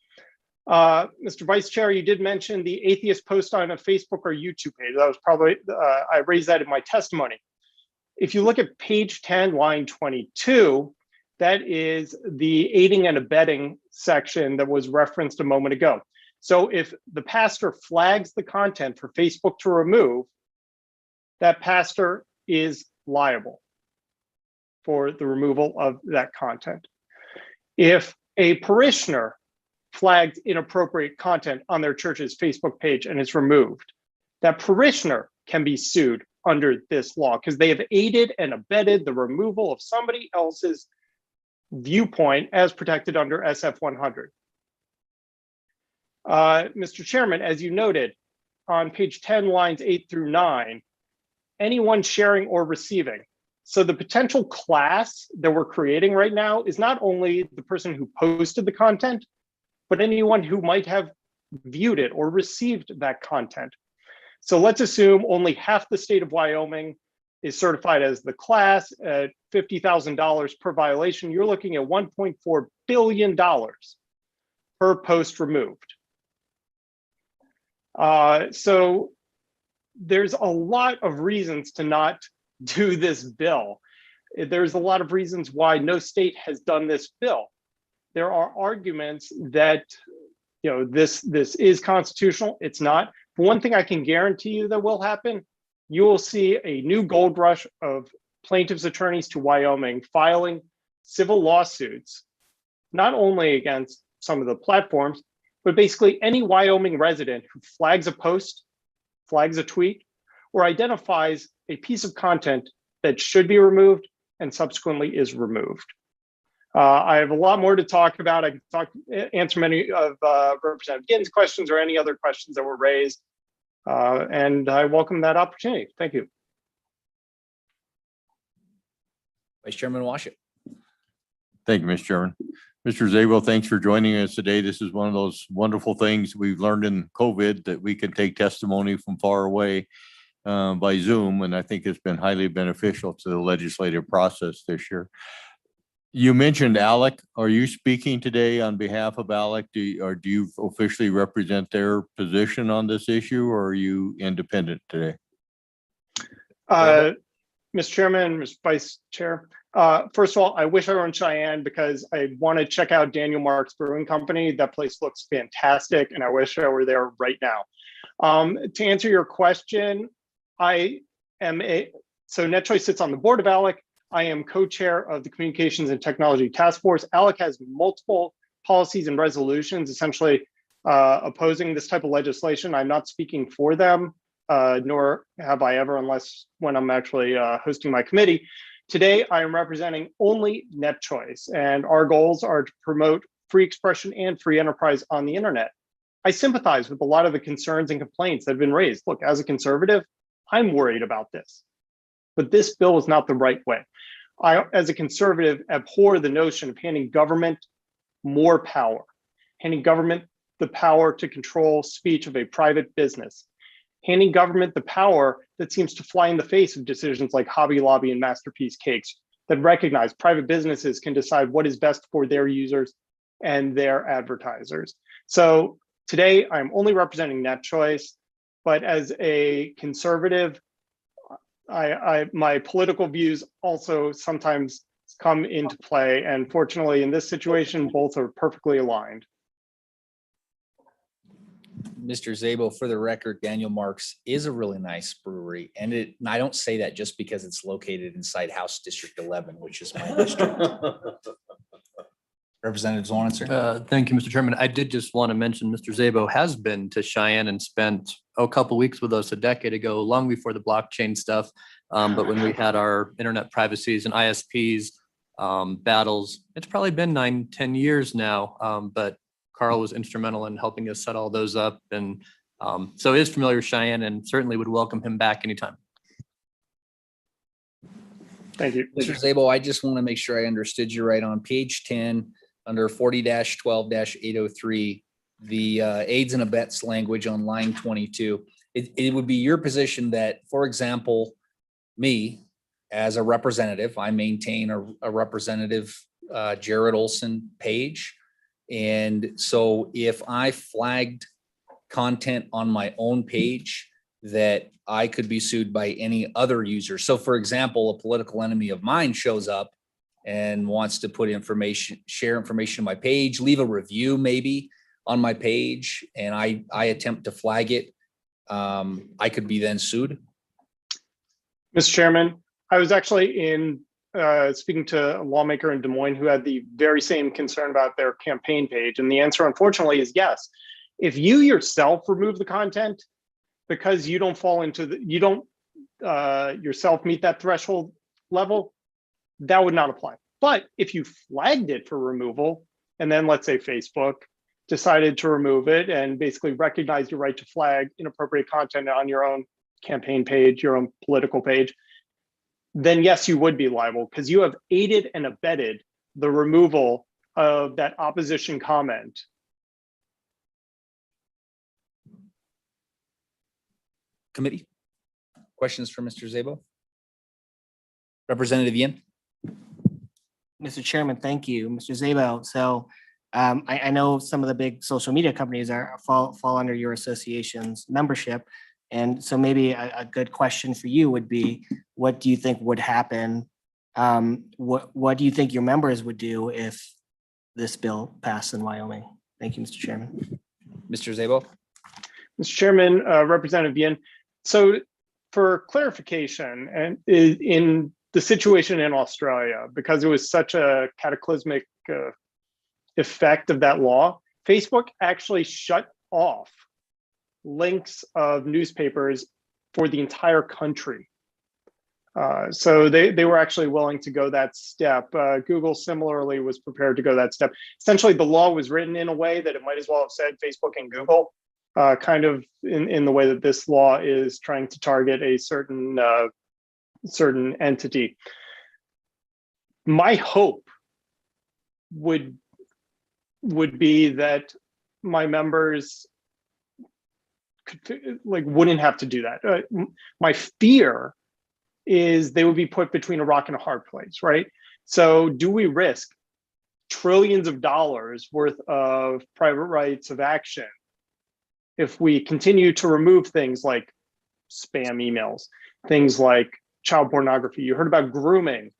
Mr. Vice Chair, you did mention the atheist post on a Facebook or YouTube page. That was probably, I raised that in my testimony. If you look at page 10, line 22, that is the aiding and abetting section that was referenced a moment ago. So if the pastor flags the content for Facebook to remove, that pastor is liable for the removal of that content. If a parishioner flagged inappropriate content on their church's Facebook page and is removed, that parishioner can be sued under this law because they have aided and abetted the removal of somebody else's viewpoint as protected under SF 100. Mr. Chairman, as you noted, on page 10, lines 8 through 9, anyone sharing or receiving. So the potential class that we're creating right now is not only the person who posted the content, but anyone who might have viewed it or received that content. So let's assume only half the state of Wyoming is certified as the class at $50,000 per violation. You're looking at $1.4 billion per post removed. So there's a lot of reasons to not do this bill. There's a lot of reasons why no state has done this bill. There are arguments that, you know, this is constitutional. It's not. But one thing I can guarantee you that will happen, you will see a new gold rush of plaintiffs' attorneys to Wyoming filing civil lawsuits, not only against some of the platforms, but basically any Wyoming resident who flags a post, flags a tweet, or identifies a piece of content that should be removed and subsequently is removed. I have a lot more to talk about. I can answer many of Representative Ginn's questions or any other questions that were raised. And I welcome that opportunity. Thank you. Vice Chairman Washington. Thank you, Mr. Chairman. Mr. Zabel, thanks for joining us today. This is one of those wonderful things we've learned in COVID that we can take testimony from far away. by Zoom, and I think it's been highly beneficial to the legislative process this year. You mentioned ALEC. Are you speaking today on behalf of ALEC? Do you officially represent their position on this issue, or are you independent today? Mr. Chairman, Mr. Vice Chair, first of all, I wish I were in Cheyenne because I want to check out Daniel Mark's Brewing Company. That place looks fantastic, and I wish I were there right now. To answer your question, so NetChoice sits on the board of ALEC. I am co-chair of the Communications and Technology Task Force. ALEC has multiple policies and resolutions essentially opposing this type of legislation. I'm not speaking for them, nor have I ever, unless when I'm actually hosting my committee. Today, I am representing only NetChoice, and our goals are to promote free expression and free enterprise on the internet. I sympathize with a lot of the concerns and complaints that have been raised. Look, as a conservative, I'm worried about this, but this bill is not the right way. I, as a conservative, abhor the notion of handing government more power, handing government the power to control speech of a private business, handing government the power that seems to fly in the face of decisions like Hobby Lobby and Masterpiece Cakes that recognize private businesses can decide what is best for their users and their advertisers. So today, I'm only representing NetChoice, but as a conservative, my political views also sometimes come into play. And fortunately, in this situation, both are perfectly aligned. Mr. Zabo, for the record, Daniel Marks is a really nice brewery. And I don't say that just because it's located inside House District 11, which is my district. Representative Zwanitzer. Thank you, Mr. Chairman. I did just want to mention Mr. Zabo has been to Cheyenne and spent a couple weeks with us a decade ago, long before the blockchain stuff. But when we had our internet privacies and ISPs battles, it's probably been 9-10 years now. But Carl was instrumental in helping us set all those up. And so is familiar with Cheyenne and certainly would welcome him back anytime. Thank you. Mr. Zabo, I just want to make sure I understood you right. On page 10, under 40-12-803, the aids and abets language on line 22, it would be your position that, for example, me as a representative, I maintain a representative Jared Olson page. And so if I flagged content on my own page, that I could be sued by any other user. So for example, a political enemy of mine shows up and wants to put information, share information on my page, leave a review maybe on my page, and I attempt to flag it, I could be then sued. Mr. Chairman, I was actually speaking to a lawmaker in Des Moines who had the very same concern about their campaign page. And the answer, unfortunately, is yes. If you yourself remove the content because you don't fall into you don't yourself meet that threshold level, that would not apply. But if you flagged it for removal, and then let's say Facebook decided to remove it and basically recognize your right to flag inappropriate content on your own campaign page, your own political page, then yes, you would be liable because you have aided and abetted the removal of that opposition comment. Committee, questions for Mr. Zabo? Representative Yin. Mr. Chairman, thank you, Mr. Zabo. So I know some of the big social media companies fall under your association's membership. And so maybe a good question for you would be, what do you think would happen? What do you think your members would do if this bill passed in Wyoming? Thank you, Mr. Chairman. Mr. Zabo. Mr. Chairman, Representative Yin. So for clarification, and in the situation in Australia, because it was such a cataclysmic effect of that law, Facebook actually shut off links of newspapers for the entire country. So they were actually willing to go that step. Google similarly was prepared to go that step. Essentially, the law was written in a way that it might as well have said Facebook and Google, kind of in the way that this law is trying to target a certain entity. My hope would be that my members wouldn't have to do that. My fear is they would be put between a rock and a hard place, right? So do we risk trillions of dollars worth of private rights of action if we continue to remove things like spam emails, things like child pornography? You heard about grooming.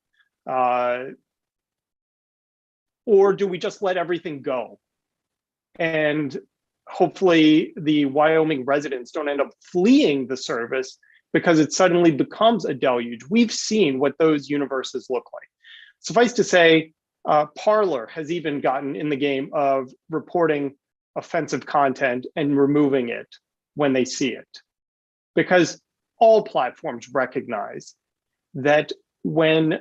Or do we just let everything go? And hopefully the Wyoming residents don't end up fleeing the service because it suddenly becomes a deluge. We've seen what those universes look like. Suffice to say, Parler has even gotten in the game of reporting offensive content and removing it when they see it. Because all platforms recognize that when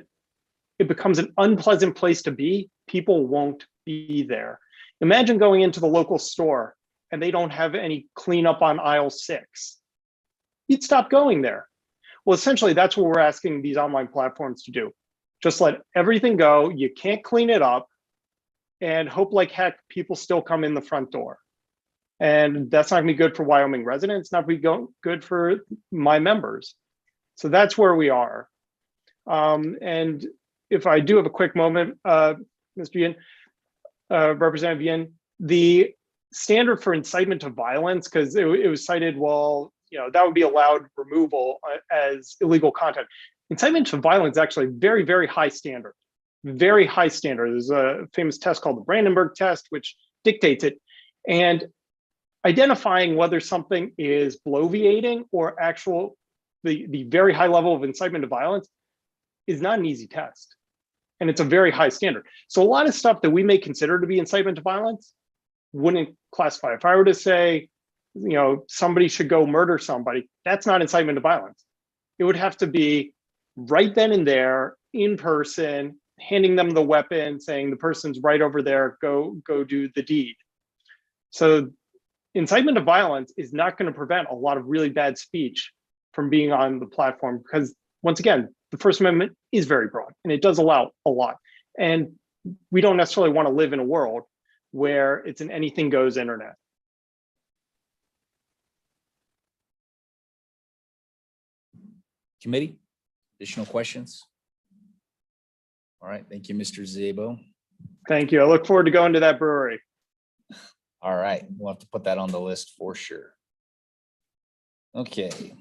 it becomes an unpleasant place to be, people won't be there. Imagine going into the local store and they don't have any cleanup on aisle 6. You'd stop going there. Well, essentially, that's what we're asking these online platforms to do. Just let everything go. You can't clean it up and hope like heck people still come in the front door. And that's not gonna be good for Wyoming residents, not gonna be good for my members. So that's where we are. And if I do have a quick moment, Mr. Yin, Representative Yin, the standard for incitement to violence, because it was cited, well, that would be allowed removal as illegal content. Incitement to violence is actually very, very high standard, very high standard. There's a famous test called the Brandenburg test, which dictates it. And identifying whether something is bloviating or the very high level of incitement to violence is not an easy test. And it's a very high standard. So a lot of stuff that we may consider to be incitement to violence wouldn't classify. If I were to say, somebody should go murder somebody, that's not incitement to violence. It would have to be right then and there, in person, handing them the weapon, saying the person's right over there, go do the deed. So incitement to violence is not going to prevent a lot of really bad speech from being on the platform, because once again, the First Amendment is very broad and it does allow a lot. And we don't necessarily want to live in a world where it's an anything goes internet. Committee, additional questions? All right, thank you, Mr. Zabo. Thank you. I look forward to going to that brewery. All right, we'll have to put that on the list for sure. Okay,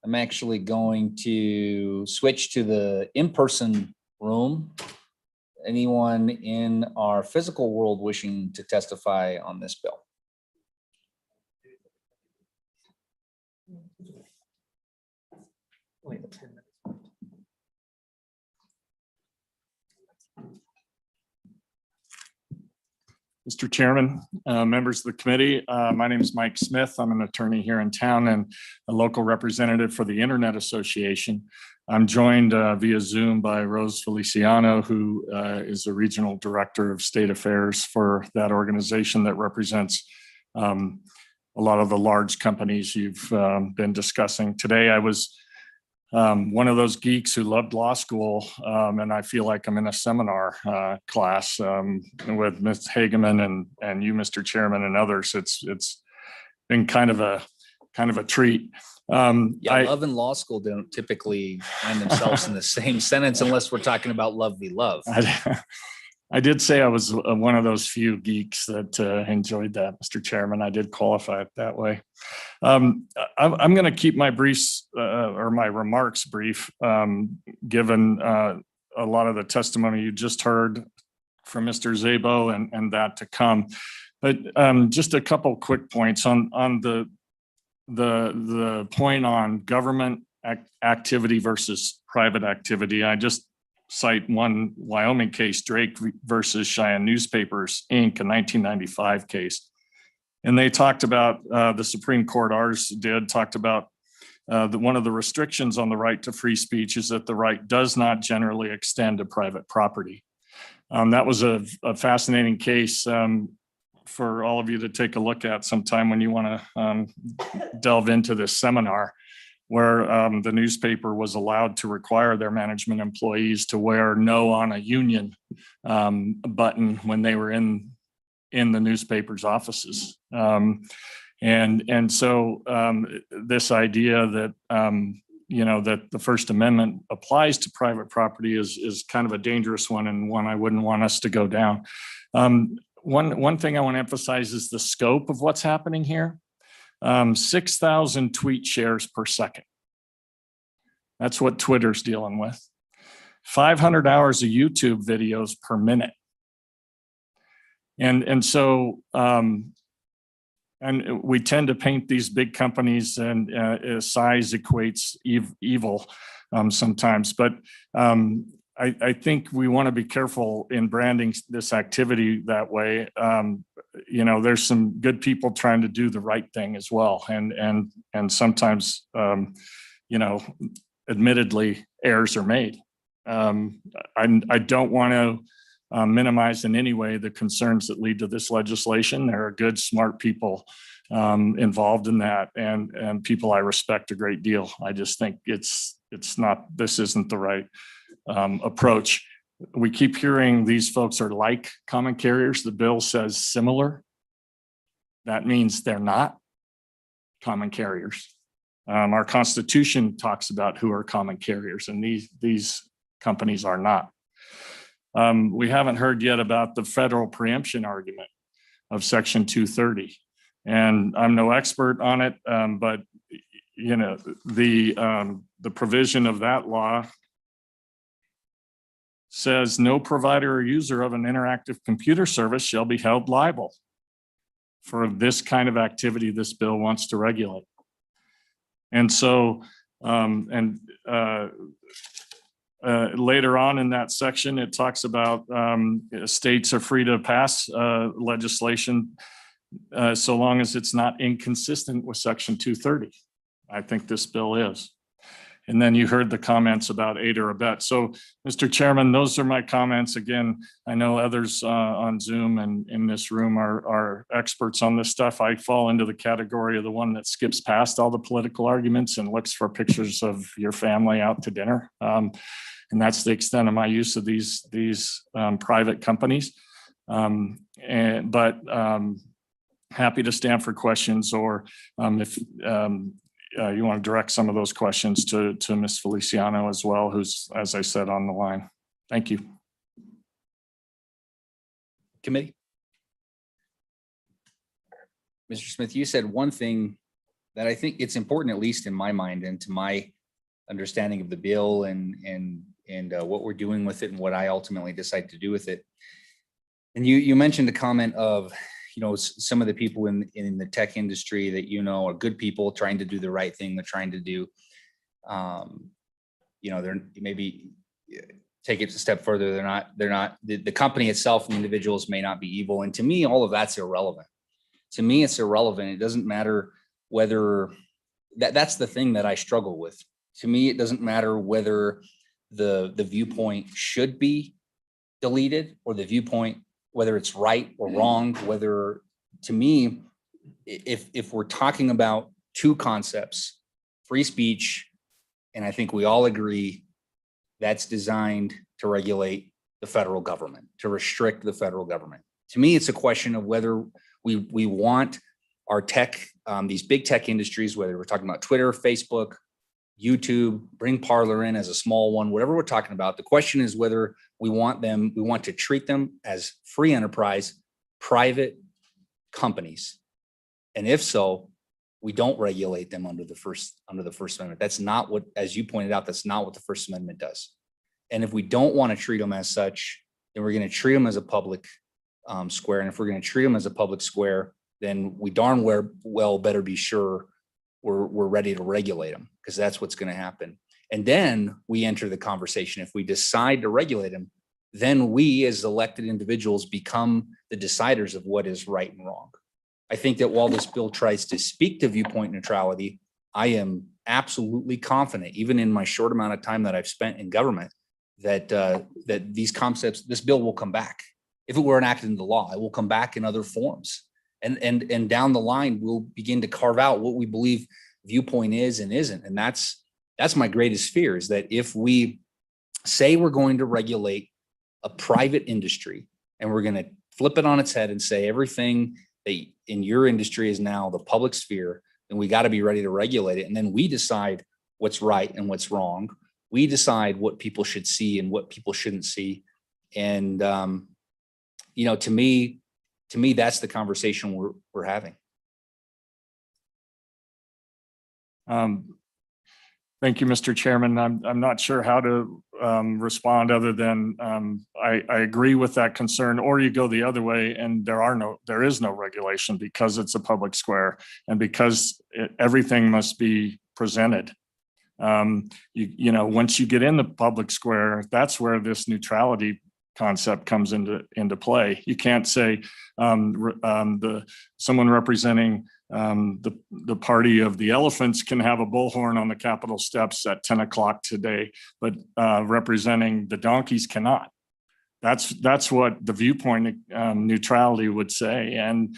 I'm actually going to switch to the in-person room. Anyone in our physical world wishing to testify on this bill? Mr. Chairman, members of the committee, my name is Mike Smith. I'm an attorney here in town and a local representative for the Internet Association. I'm joined via Zoom by Rose Feliciano, who is the regional director of state affairs for that organization that represents a lot of the large companies you've been discussing. Today, I was one of those geeks who loved law school, and I feel like I'm in a seminar class with Ms. Hageman and you, Mr. Chairman, and others. It's been kind of a treat. Love and law school don't typically find themselves in the same sentence unless we're talking about love v. love. I did say I was one of those few geeks that enjoyed that, Mr. Chairman. I did qualify it that way. I'm going to keep my briefs or my remarks brief, given a lot of the testimony you just heard from Mr. Zabo and that to come. But just a couple quick points on the point on government activity versus private activity. I just cite one Wyoming case, Drake versus Cheyenne Newspapers, Inc., a 1995 case. And they talked about, the Supreme Court, ours did, talked about one of the restrictions on the right to free speech is that the right does not generally extend to private property. That was a fascinating case for all of you to take a look at sometime when you want to delve into this seminar, where the newspaper was allowed to require their management employees to wear "No on a Union" button when they were in the newspaper's offices. And so this idea that, that the First Amendment applies to private property is kind of a dangerous one, and one I wouldn't want us to go down. One thing I want to emphasize is the scope of what's happening here. 6,000 tweet shares per second. That's what Twitter's dealing with. 500 hours of YouTube videos per minute. And so, and we tend to paint these big companies and size equates evil sometimes, but I think we want to be careful in branding this activity that way. There's some good people trying to do the right thing as well, and sometimes admittedly errors are made. I don't want to minimize in any way the concerns that lead to this legislation. There are good, smart people involved in that, and people I respect a great deal. I just think this isn't the right approach. We keep hearing these folks are like common carriers. The bill says similar. That means they're not common carriers. Our Constitution talks about who are common carriers, and these companies are not. We haven't heard yet about the federal preemption argument of Section 230. And I'm no expert on it, but the provision of that law says no provider or user of an interactive computer service shall be held liable for this kind of activity this bill wants to regulate. And so, later on in that section, it talks about states are free to pass legislation so long as it's not inconsistent with Section 230. I think this bill is. And then you heard the comments about aid or abet. So, Mr. Chairman, those are my comments. Again, I know others on Zoom and in this room are experts on this stuff. I fall into the category of the one that skips past all the political arguments and looks for pictures of your family out to dinner. And that's the extent of my use of these private companies. But happy to stand for questions, or if you want to direct some of those questions to Ms. Feliciano as well, who's, as I said, on the line. Thank you. Committee. Mr. Smith, you said one thing that I think it's important, at least in my mind and to my understanding of the bill and what we're doing with it and what I ultimately decide to do with it. And you mentioned the comment of, some of the people in the tech industry that, are good people trying to do the right thing. They're trying to do, they're maybe take it a step further. They're not, the company itself and individuals may not be evil. And to me, all of that's irrelevant. To me, it's irrelevant. It doesn't matter whether that's the thing that I struggle with. To me, it doesn't matter whether the viewpoint should be deleted or the viewpoint, whether it's right or wrong, whether, to me, if we're talking about two concepts, free speech, and I think we all agree that's designed to regulate the federal government, to restrict the federal government. To me, it's a question of whether we want our tech, these big tech industries, whether we're talking about Twitter, Facebook, YouTube, bring Parler in as a small one, whatever we're talking about. The question is whether we want to treat them as free enterprise, private companies. And if so, we don't regulate them under the First Amendment. That's not what, as you pointed out, that's not what the First Amendment does. And if we don't want to treat them as such, then we're going to treat them as a public square. And if we're going to treat them as a public square, then we darn well better be sure we're ready to regulate them, because that's what's going to happen. And then we enter the conversation. If we decide to regulate them, then we as elected individuals become the deciders of what is right and wrong. I think that while this bill tries to speak to viewpoint neutrality, I am absolutely confident, even in my short amount of time that I've spent in government, that that these concepts, this bill will come back. If it were enacted into law, it will come back in other forms. And down the line, we'll begin to carve out what we believe viewpoint is and isn't. And that's my greatest fear, is that if we say we're going to regulate a private industry and we're going to flip it on its head and say everything that in your industry is now the public sphere, and we got to be ready to regulate it. And then we decide what's right and what's wrong. We decide what people should see and what people shouldn't see. And, you know, to me, that's the conversation we're having. Thank you, Mr. Chairman. I'm not sure how to respond other than I agree with that concern, or you go the other way and there is no regulation because it's a public square and because everything must be presented. You know, once you get in the public square, that's where this neutrality concept comes into play. You can't say someone representing the party of the elephants can have a bullhorn on the Capitol steps at 10 o'clock today, but representing the donkeys cannot. That's what the viewpoint neutrality would say, and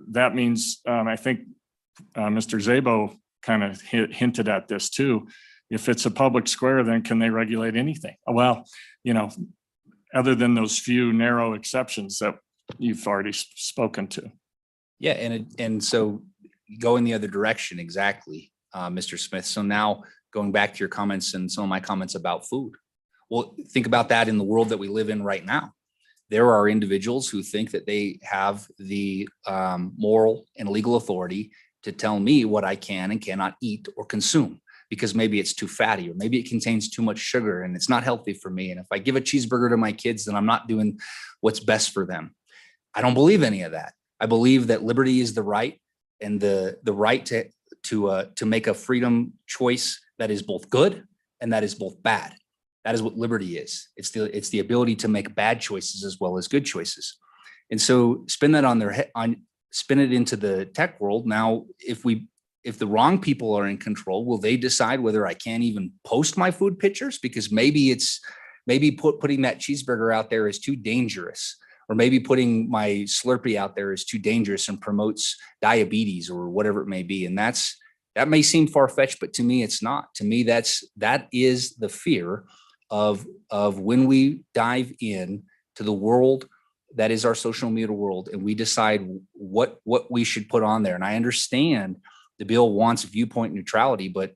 that means I think Mr. Szabo kind of hinted at this too. If it's a public square, then can they regulate anything? Well, you know, other than those few narrow exceptions that you've already spoken to. Yeah, and so going the other direction, exactly, Mr. Smith. So now going back to your comments and some of my comments about food. Well, think about that in the world that we live in right now. There are individuals who think that they have the moral and legal authority to tell me what I can and cannot eat or consume, because maybe it's too fatty or maybe it contains too much sugar and it's not healthy for me. And if I give a cheeseburger to my kids, then I'm not doing what's best for them. I don't believe any of that. I believe that liberty is the right, and the right to make a freedom choice that is both good and that is both bad. That is what liberty is. It's the ability to make bad choices as well as good choices. And so spin that on their head, spin it into the tech world. Now, if the wrong people are in control, will they decide whether I can't even post my food pictures? Because maybe putting that cheeseburger out there is too dangerous, or maybe putting my Slurpee out there is too dangerous and promotes diabetes or whatever it may be. And that may seem far-fetched, but to me, it's not. To me, that is the fear of when we dive in to the world that is our social media world, and we decide what we should put on there. And I understand the bill wants viewpoint neutrality, but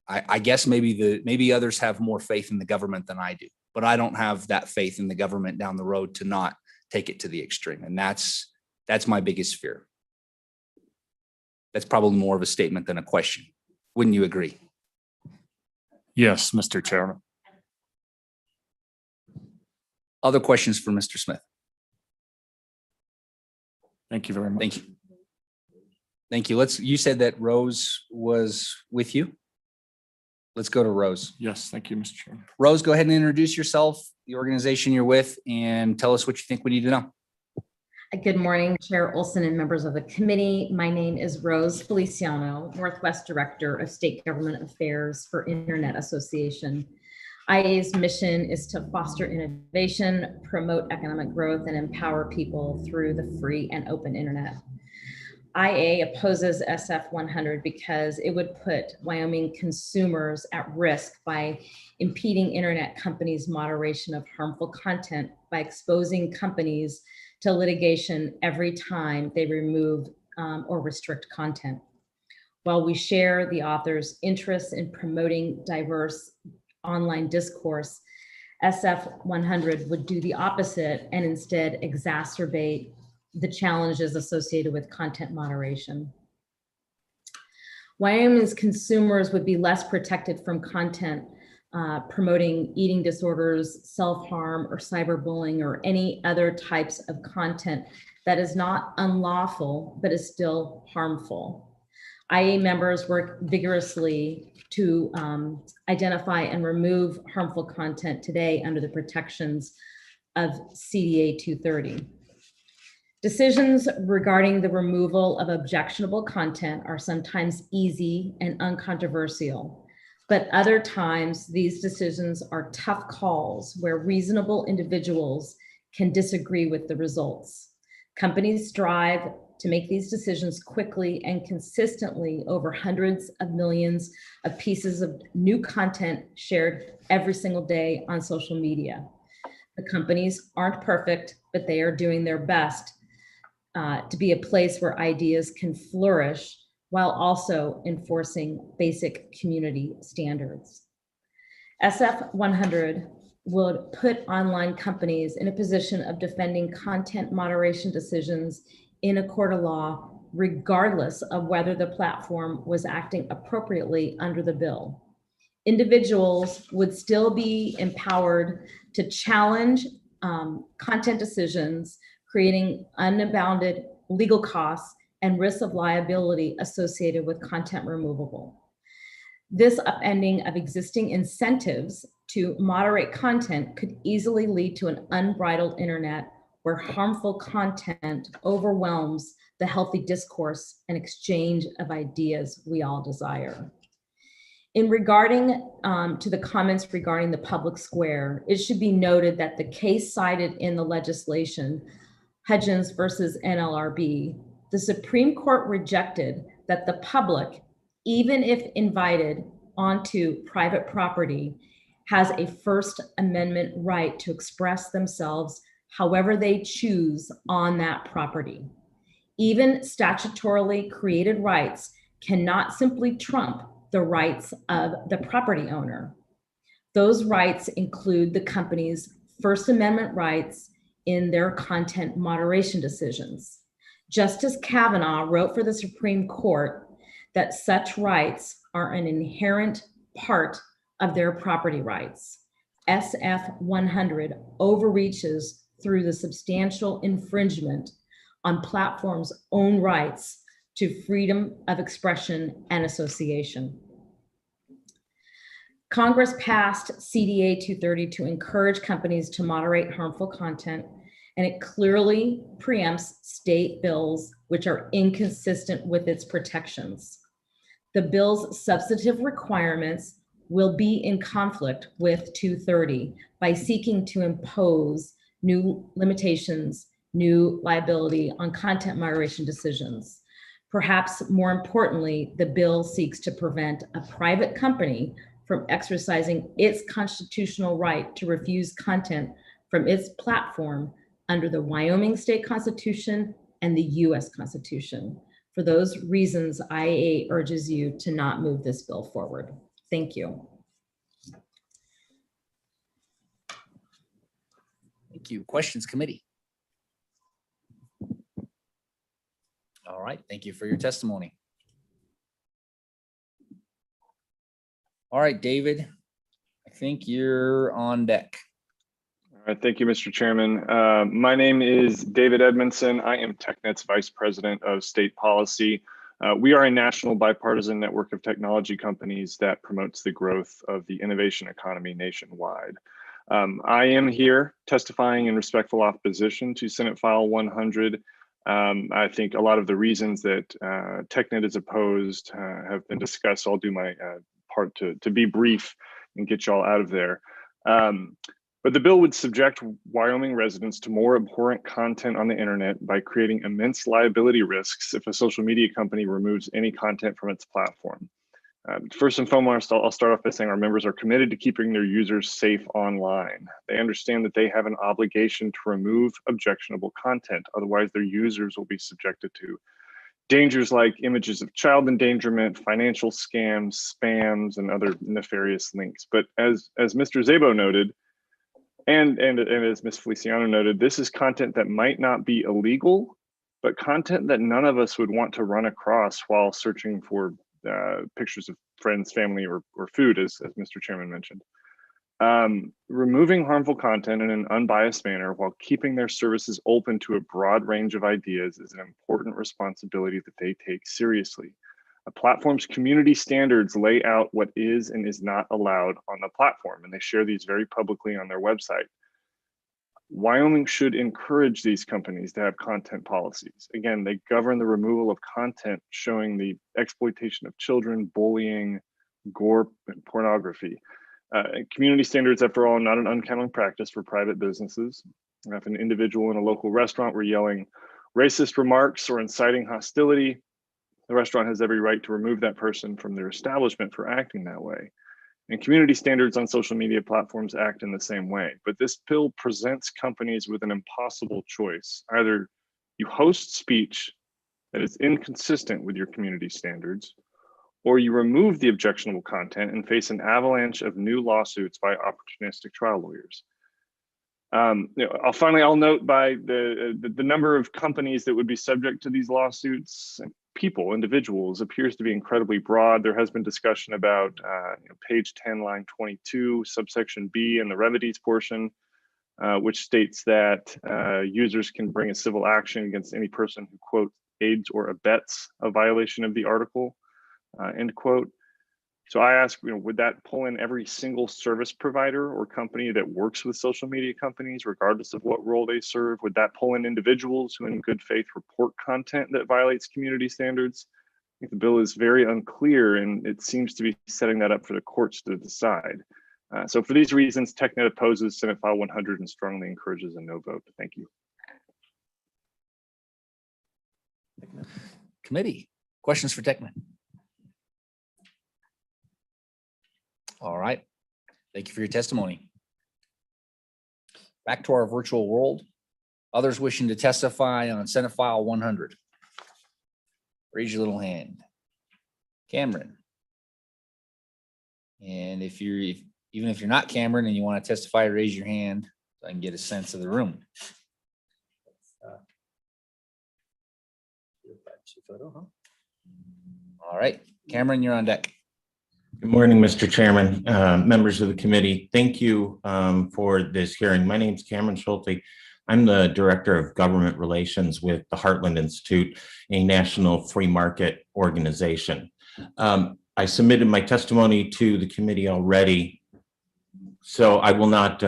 I guess maybe others have more faith in the government than I do, but I don't have that faith in the government down the road to not take it to the extreme. And that's my biggest fear. That's probably more of a statement than a question. Wouldn't you agree? Yes, Mr. Chairman. Other questions for Mr. Smith? Thank you very much. Thank you. Thank you. You said that Rose was with you. Let's go to Rose. Yes, thank you, Mr. Chairman. Rose, go ahead and introduce yourself, the organization you're with, and tell us what you think we need to know. Good morning, Chair Olson and members of the committee. My name is Rose Feliciano, Northwest Director of State Government Affairs for Internet Association. IA's mission is to foster innovation, promote economic growth, and empower people through the free and open internet. IA opposes SF 100 because it would put Wyoming consumers at risk by impeding internet companies' moderation of harmful content by exposing companies to litigation every time they remove or restrict content. While we share the author's interest in promoting diverse online discourse, SF 100 would do the opposite and instead exacerbate the challenges associated with content moderation. Wyoming's consumers would be less protected from content promoting eating disorders, self-harm, or cyberbullying, or any other types of content that is not unlawful, but is still harmful. IA members work vigorously to identify and remove harmful content today under the protections of CDA 230. Decisions regarding the removal of objectionable content are sometimes easy and uncontroversial, but other times these decisions are tough calls where reasonable individuals can disagree with the results. Companies strive to make these decisions quickly and consistently over hundreds of millions of pieces of new content shared every single day on social media. The companies aren't perfect, but they are doing their best to be a place where ideas can flourish while also enforcing basic community standards. SF 100 would put online companies in a position of defending content moderation decisions in a court of law, regardless of whether the platform was acting appropriately under the bill. Individuals would still be empowered to challenge content decisions, creating unbounded legal costs and risks of liability associated with content removable. This upending of existing incentives to moderate content could easily lead to an unbridled internet where harmful content overwhelms the healthy discourse and exchange of ideas we all desire. In regarding to the comments regarding the public square, it should be noted that the case cited in the legislation, Hudgens versus NLRB, the Supreme Court rejected that the public, even if invited onto private property, has a First Amendment right to express themselves however they choose on that property. Even statutorily created rights cannot simply trump the rights of the property owner. Those rights include the company's First Amendment rights in their content moderation decisions. Justice Kavanaugh wrote for the Supreme Court that such rights are an inherent part of their property rights. SF 100 overreaches through the substantial infringement on platforms' own rights to freedom of expression and association. Congress passed CDA 230 to encourage companies to moderate harmful content, and it clearly preempts state bills which are inconsistent with its protections. The bill's substantive requirements will be in conflict with 230 by seeking to impose new limitations, new liability on content moderation decisions. Perhaps more importantly, the bill seeks to prevent a private company from exercising its constitutional right to refuse content from its platform under the Wyoming State Constitution and the US Constitution. For those reasons, IAA urges you to not move this bill forward. Thank you. Thank you. Questions, committee? All right, thank you for your testimony. All right, David, I think you're on deck. All right, thank you, Mr. Chairman. My name is David Edmondson. I am TechNet's Vice President of State Policy. We are a national bipartisan network of technology companies that promotes the growth of the innovation economy nationwide. I am here testifying in respectful opposition to Senate File 100. I think a lot of the reasons that TechNet is opposed have been discussed. So I'll do my part to be brief and get y'all out of there. But the bill would subject Wyoming residents to more abhorrent content on the internet by creating immense liability risks if a social media company removes any content from its platform. First and foremost, I'll start off by saying our members are committed to keeping their users safe online. They understand that they have an obligation to remove objectionable content, otherwise their users will be subjected to dangers like images of child endangerment, financial scams, spams, and other nefarious links. But as Mr. Szabo noted, and as Ms. Feliciano noted, this is content that might not be illegal, but content that none of us would want to run across while searching for pictures of friends, family, or food, as Mr. Chairman mentioned. Removing harmful content in an unbiased manner while keeping their services open to a broad range of ideas is an important responsibility that they take seriously. A platform's community standards lay out what is and is not allowed on the platform, and they share these very publicly on their website. Wyoming should encourage these companies to have content policies. Again, they govern the removal of content showing the exploitation of children, bullying, gore, and pornography. Community standards, after all, are not an uncommon practice for private businesses. If an individual in a local restaurant were yelling racist remarks or inciting hostility, the restaurant has every right to remove that person from their establishment for acting that way. And community standards on social media platforms act in the same way. But this bill presents companies with an impossible choice. Either you host speech that is inconsistent with your community standards, or you remove the objectionable content and face an avalanche of new lawsuits by opportunistic trial lawyers. I'll note by the number of companies that would be subject to these lawsuits, individuals, appears to be incredibly broad. There has been discussion about page 10, line 22, subsection B in the remedies portion, which states that users can bring a civil action against any person who, quote, aids or abets a violation of the article, end quote. So I ask, would that pull in every single service provider or company that works with social media companies, regardless of what role they serve? Would that pull in individuals who in good faith report content that violates community standards? I think the bill is very unclear, and it seems to be setting that up for the courts to decide. So for these reasons, TechNet opposes Senate File 100 and strongly encourages a no vote. Thank you. Committee, questions for TechNet? All right. Thank you for your testimony. Back to our virtual world. Others wishing to testify on Senate File 100. Raise your little hand. Cameron. And even if you're not Cameron and you want to testify, raise your hand so I can get a sense of the room. All right, Cameron, you're on deck. Good morning, Mr. Chairman, members of the committee. Thank you for this hearing. My name is Cameron Schulte. I'm the Director of Government Relations with the Heartland Institute, a national free market organization. I submitted my testimony to the committee already, so I will not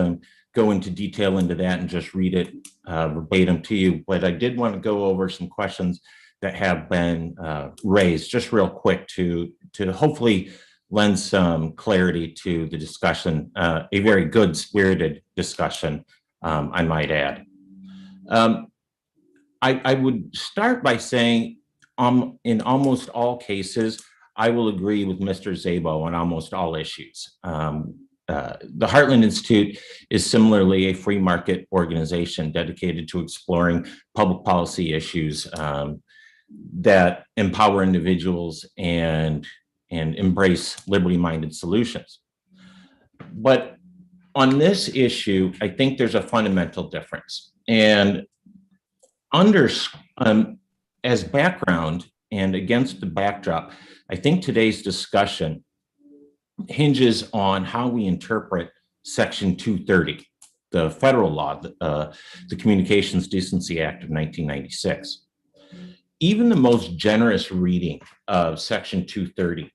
go into detail into that and just read it verbatim to you, but I did want to go over some questions that have been raised just real quick to hopefully lend some clarity to the discussion, a very good spirited discussion, I might add. I would start by saying in almost all cases, I will agree with Mr. Szabo on almost all issues. The Heartland Institute is similarly a free market organization dedicated to exploring public policy issues that empower individuals and embrace liberty-minded solutions. But on this issue, I think there's a fundamental difference. And as background and against the backdrop, I think today's discussion hinges on how we interpret Section 230, the federal law, the Communications Decency Act of 1996. Even the most generous reading of Section 230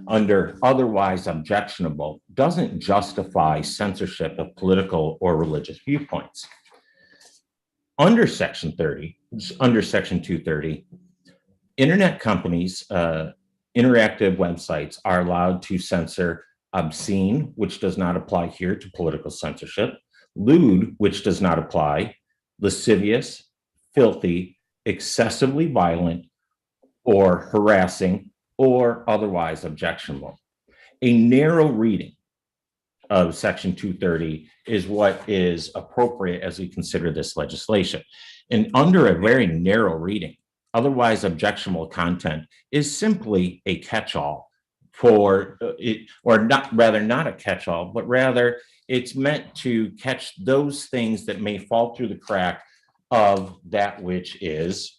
under otherwise objectionable doesn't justify censorship of political or religious viewpoints. Under Section 230, internet companies, interactive websites are allowed to censor obscene, which does not apply here to political censorship, lewd, which does not apply, lascivious, filthy, excessively violent, or harassing, or otherwise objectionable. A narrow reading of Section 230 is what is appropriate as we consider this legislation. And under a very narrow reading, otherwise objectionable content is simply a catch-all for it, or not a catch-all, but rather it's meant to catch those things that may fall through the crack of that which is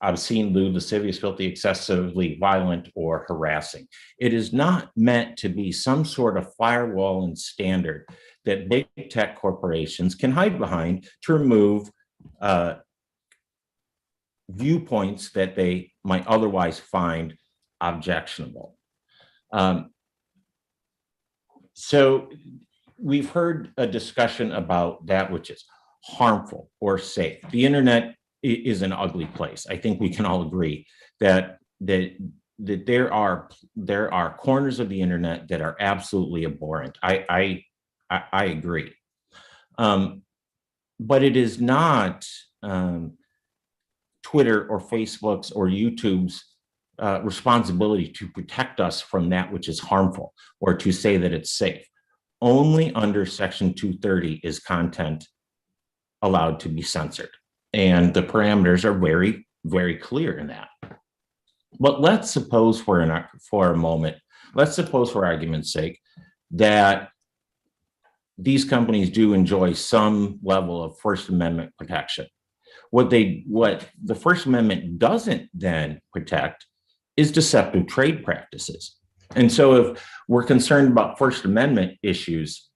obscene, lewd, lascivious, filthy, excessively violent, or harassing. It is not meant to be some sort of firewall and standard that big tech corporations can hide behind to remove viewpoints that they might otherwise find objectionable. So we've heard a discussion about that which is harmful or safe. The internet is an ugly place. I think we can all agree that there are corners of the internet that are absolutely abhorrent. I agree, but it is not Twitter or Facebook's or YouTube's responsibility to protect us from that which is harmful or to say that it's safe. Only under Section 230 is content allowed to be censored. And the parameters are very, very clear in that. But let's suppose for a moment, let's suppose for argument's sake that these companies do enjoy some level of First Amendment protection. What the First Amendment doesn't then protect is deceptive trade practices. And so if we're concerned about First Amendment issues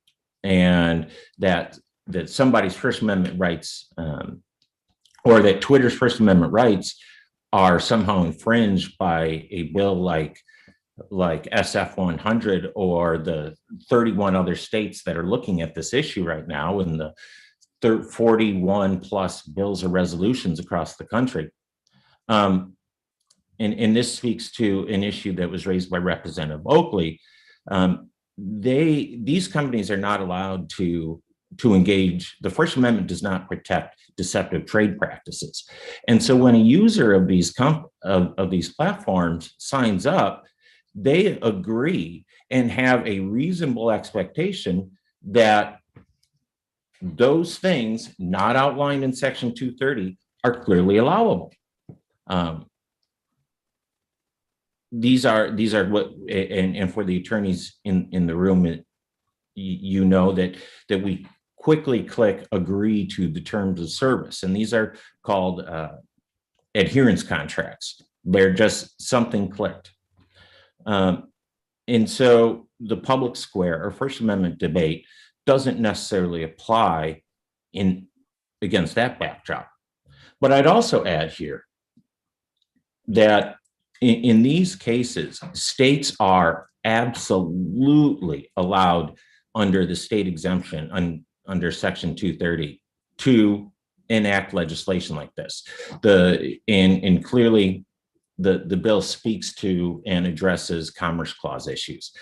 and that somebody's First Amendment rights or that Twitter's First Amendment rights are somehow infringed by a bill like SF 100 or the 31 other states that are looking at this issue right now in the 41 plus bills or resolutions across the country. And this speaks to an issue that was raised by Representative Oakley. These companies are not allowed to engage. The First Amendment does not protect deceptive trade practices. And so when a user of these platforms signs up, they agree and have a reasonable expectation that those things not outlined in Section 230 are clearly allowable. These are what, and for the attorneys in the room, you know that we quickly click agree to the terms of service, and these are called adherence contracts. They're just something clicked. And so the public square or First Amendment debate doesn't necessarily apply against that backdrop. But I'd also add here that in these cases, states are absolutely allowed under the state exemption under Section 230 to enact legislation like this. And clearly the bill speaks to and addresses Commerce Clause issues.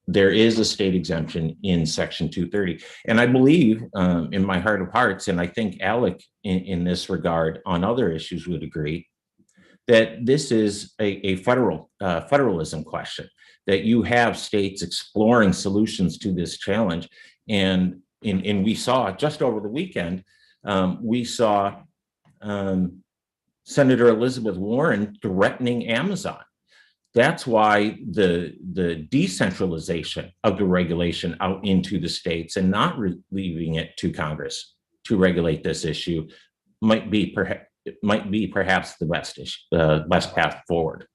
There is a state exemption in Section 230. And I believe in my heart of hearts, and I think Alec in this regard on other issues would agree, that this is a federalism question, that you have states exploring solutions to this challenge. And we saw just over the weekend, we saw Senator Elizabeth Warren threatening Amazon. That's why the decentralization of the regulation out into the states and not leaving it to Congress to regulate this issue might be perhaps the best path forward.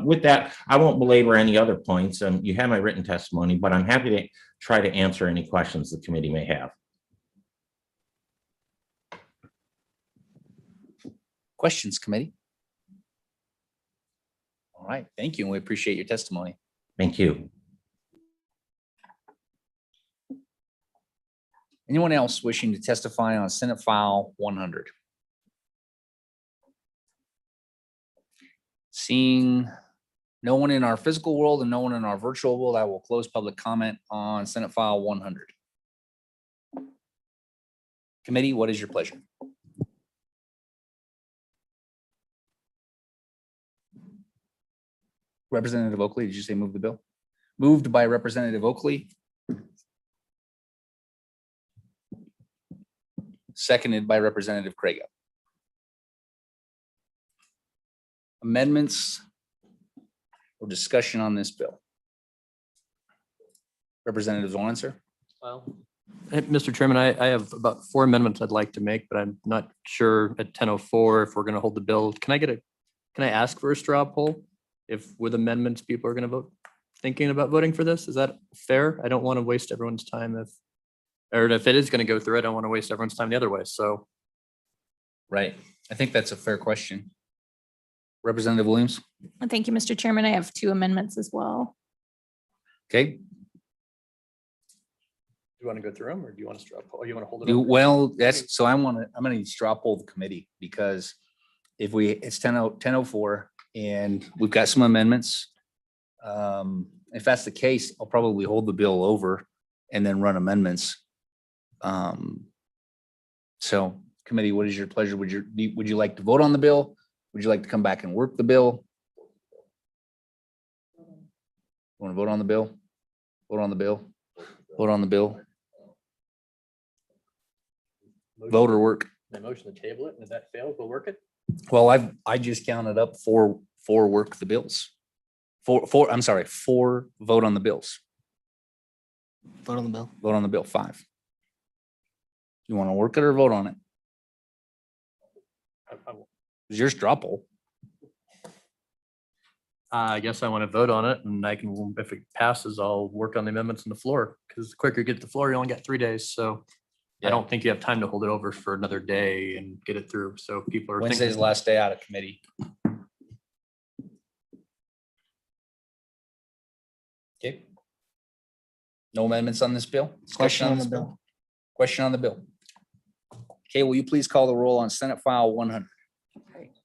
With that, I won't belabor any other points. You have my written testimony, but I'm happy to try to answer any questions the committee may have. Questions, committee? All right, thank you, and we appreciate your testimony. Thank you. Anyone else wishing to testify on Senate File 100? Seeing no one in our physical world and no one in our virtual world, I will close public comment on Senate File 100. Committee, what is your pleasure? Representative Oakley, did you say move the bill? Moved by Representative Oakley. Seconded by Representative Craig. Amendments or discussion on this bill? Representative Zorn, sir. Well, Mr. Chairman, I have about 4 amendments I'd like to make, but I'm not sure at 10:04 if we're going to hold the bill. Can I ask for a straw poll? If with amendments, people are going to vote, thinking about voting for this? Is that fair? I don't want to waste everyone's time if it is going to go through, I don't want to waste everyone's time the other way. So. Right. I think that's a fair question. Representative Williams. Thank you, Mr. Chairman. I have 2 amendments as well. Okay. Do you want to go through them or do you want to straw poll? Or you want to hold it? Well, that's, so I'm going to straw poll the committee because if it's 10:04 and we've got some amendments. If that's the case, I'll probably hold the bill over and then run amendments. So committee, what is your pleasure? Would you like to vote on the bill? Would you like to come back and work the bill? Want to vote on the bill? Vote on the bill? Vote on the bill? Voter work. The motion to table it, and if that fails, we'll work it. Well, I just counted up four work the bills. I'm sorry, 4 vote on the bills. Vote on the bill. Vote on the bill, 5. You want to work it or vote on it? Is yours dropple? I guess I want to vote on it, and I can, if it passes, I'll work on the amendments on the floor, because the quicker you get to the floor, you only got 3 days, so I Yeah. don't think you have time to hold it over for another day and get it through, so people are Wednesday's the thinking. last day out of committee. Okay. No amendments on this bill? Question on the this bill. Question on the bill. Okay, will you please call the roll on Senate File 100?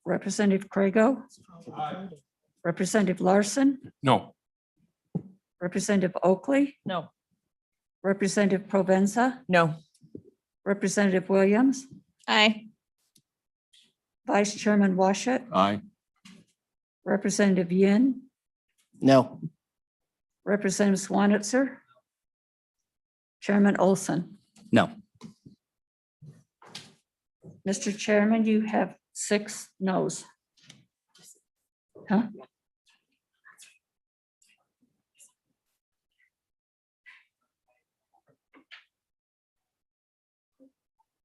Representative Craigo, Representative Larson, No. Representative Oakley, No. Representative Provenza, No. Representative Williams, Aye. Vice Chairman Washut, Aye. Representative Yin, No. Representative Swanitzer, Chairman Olson. No. Mr. Chairman, you have 6 noes. Huh?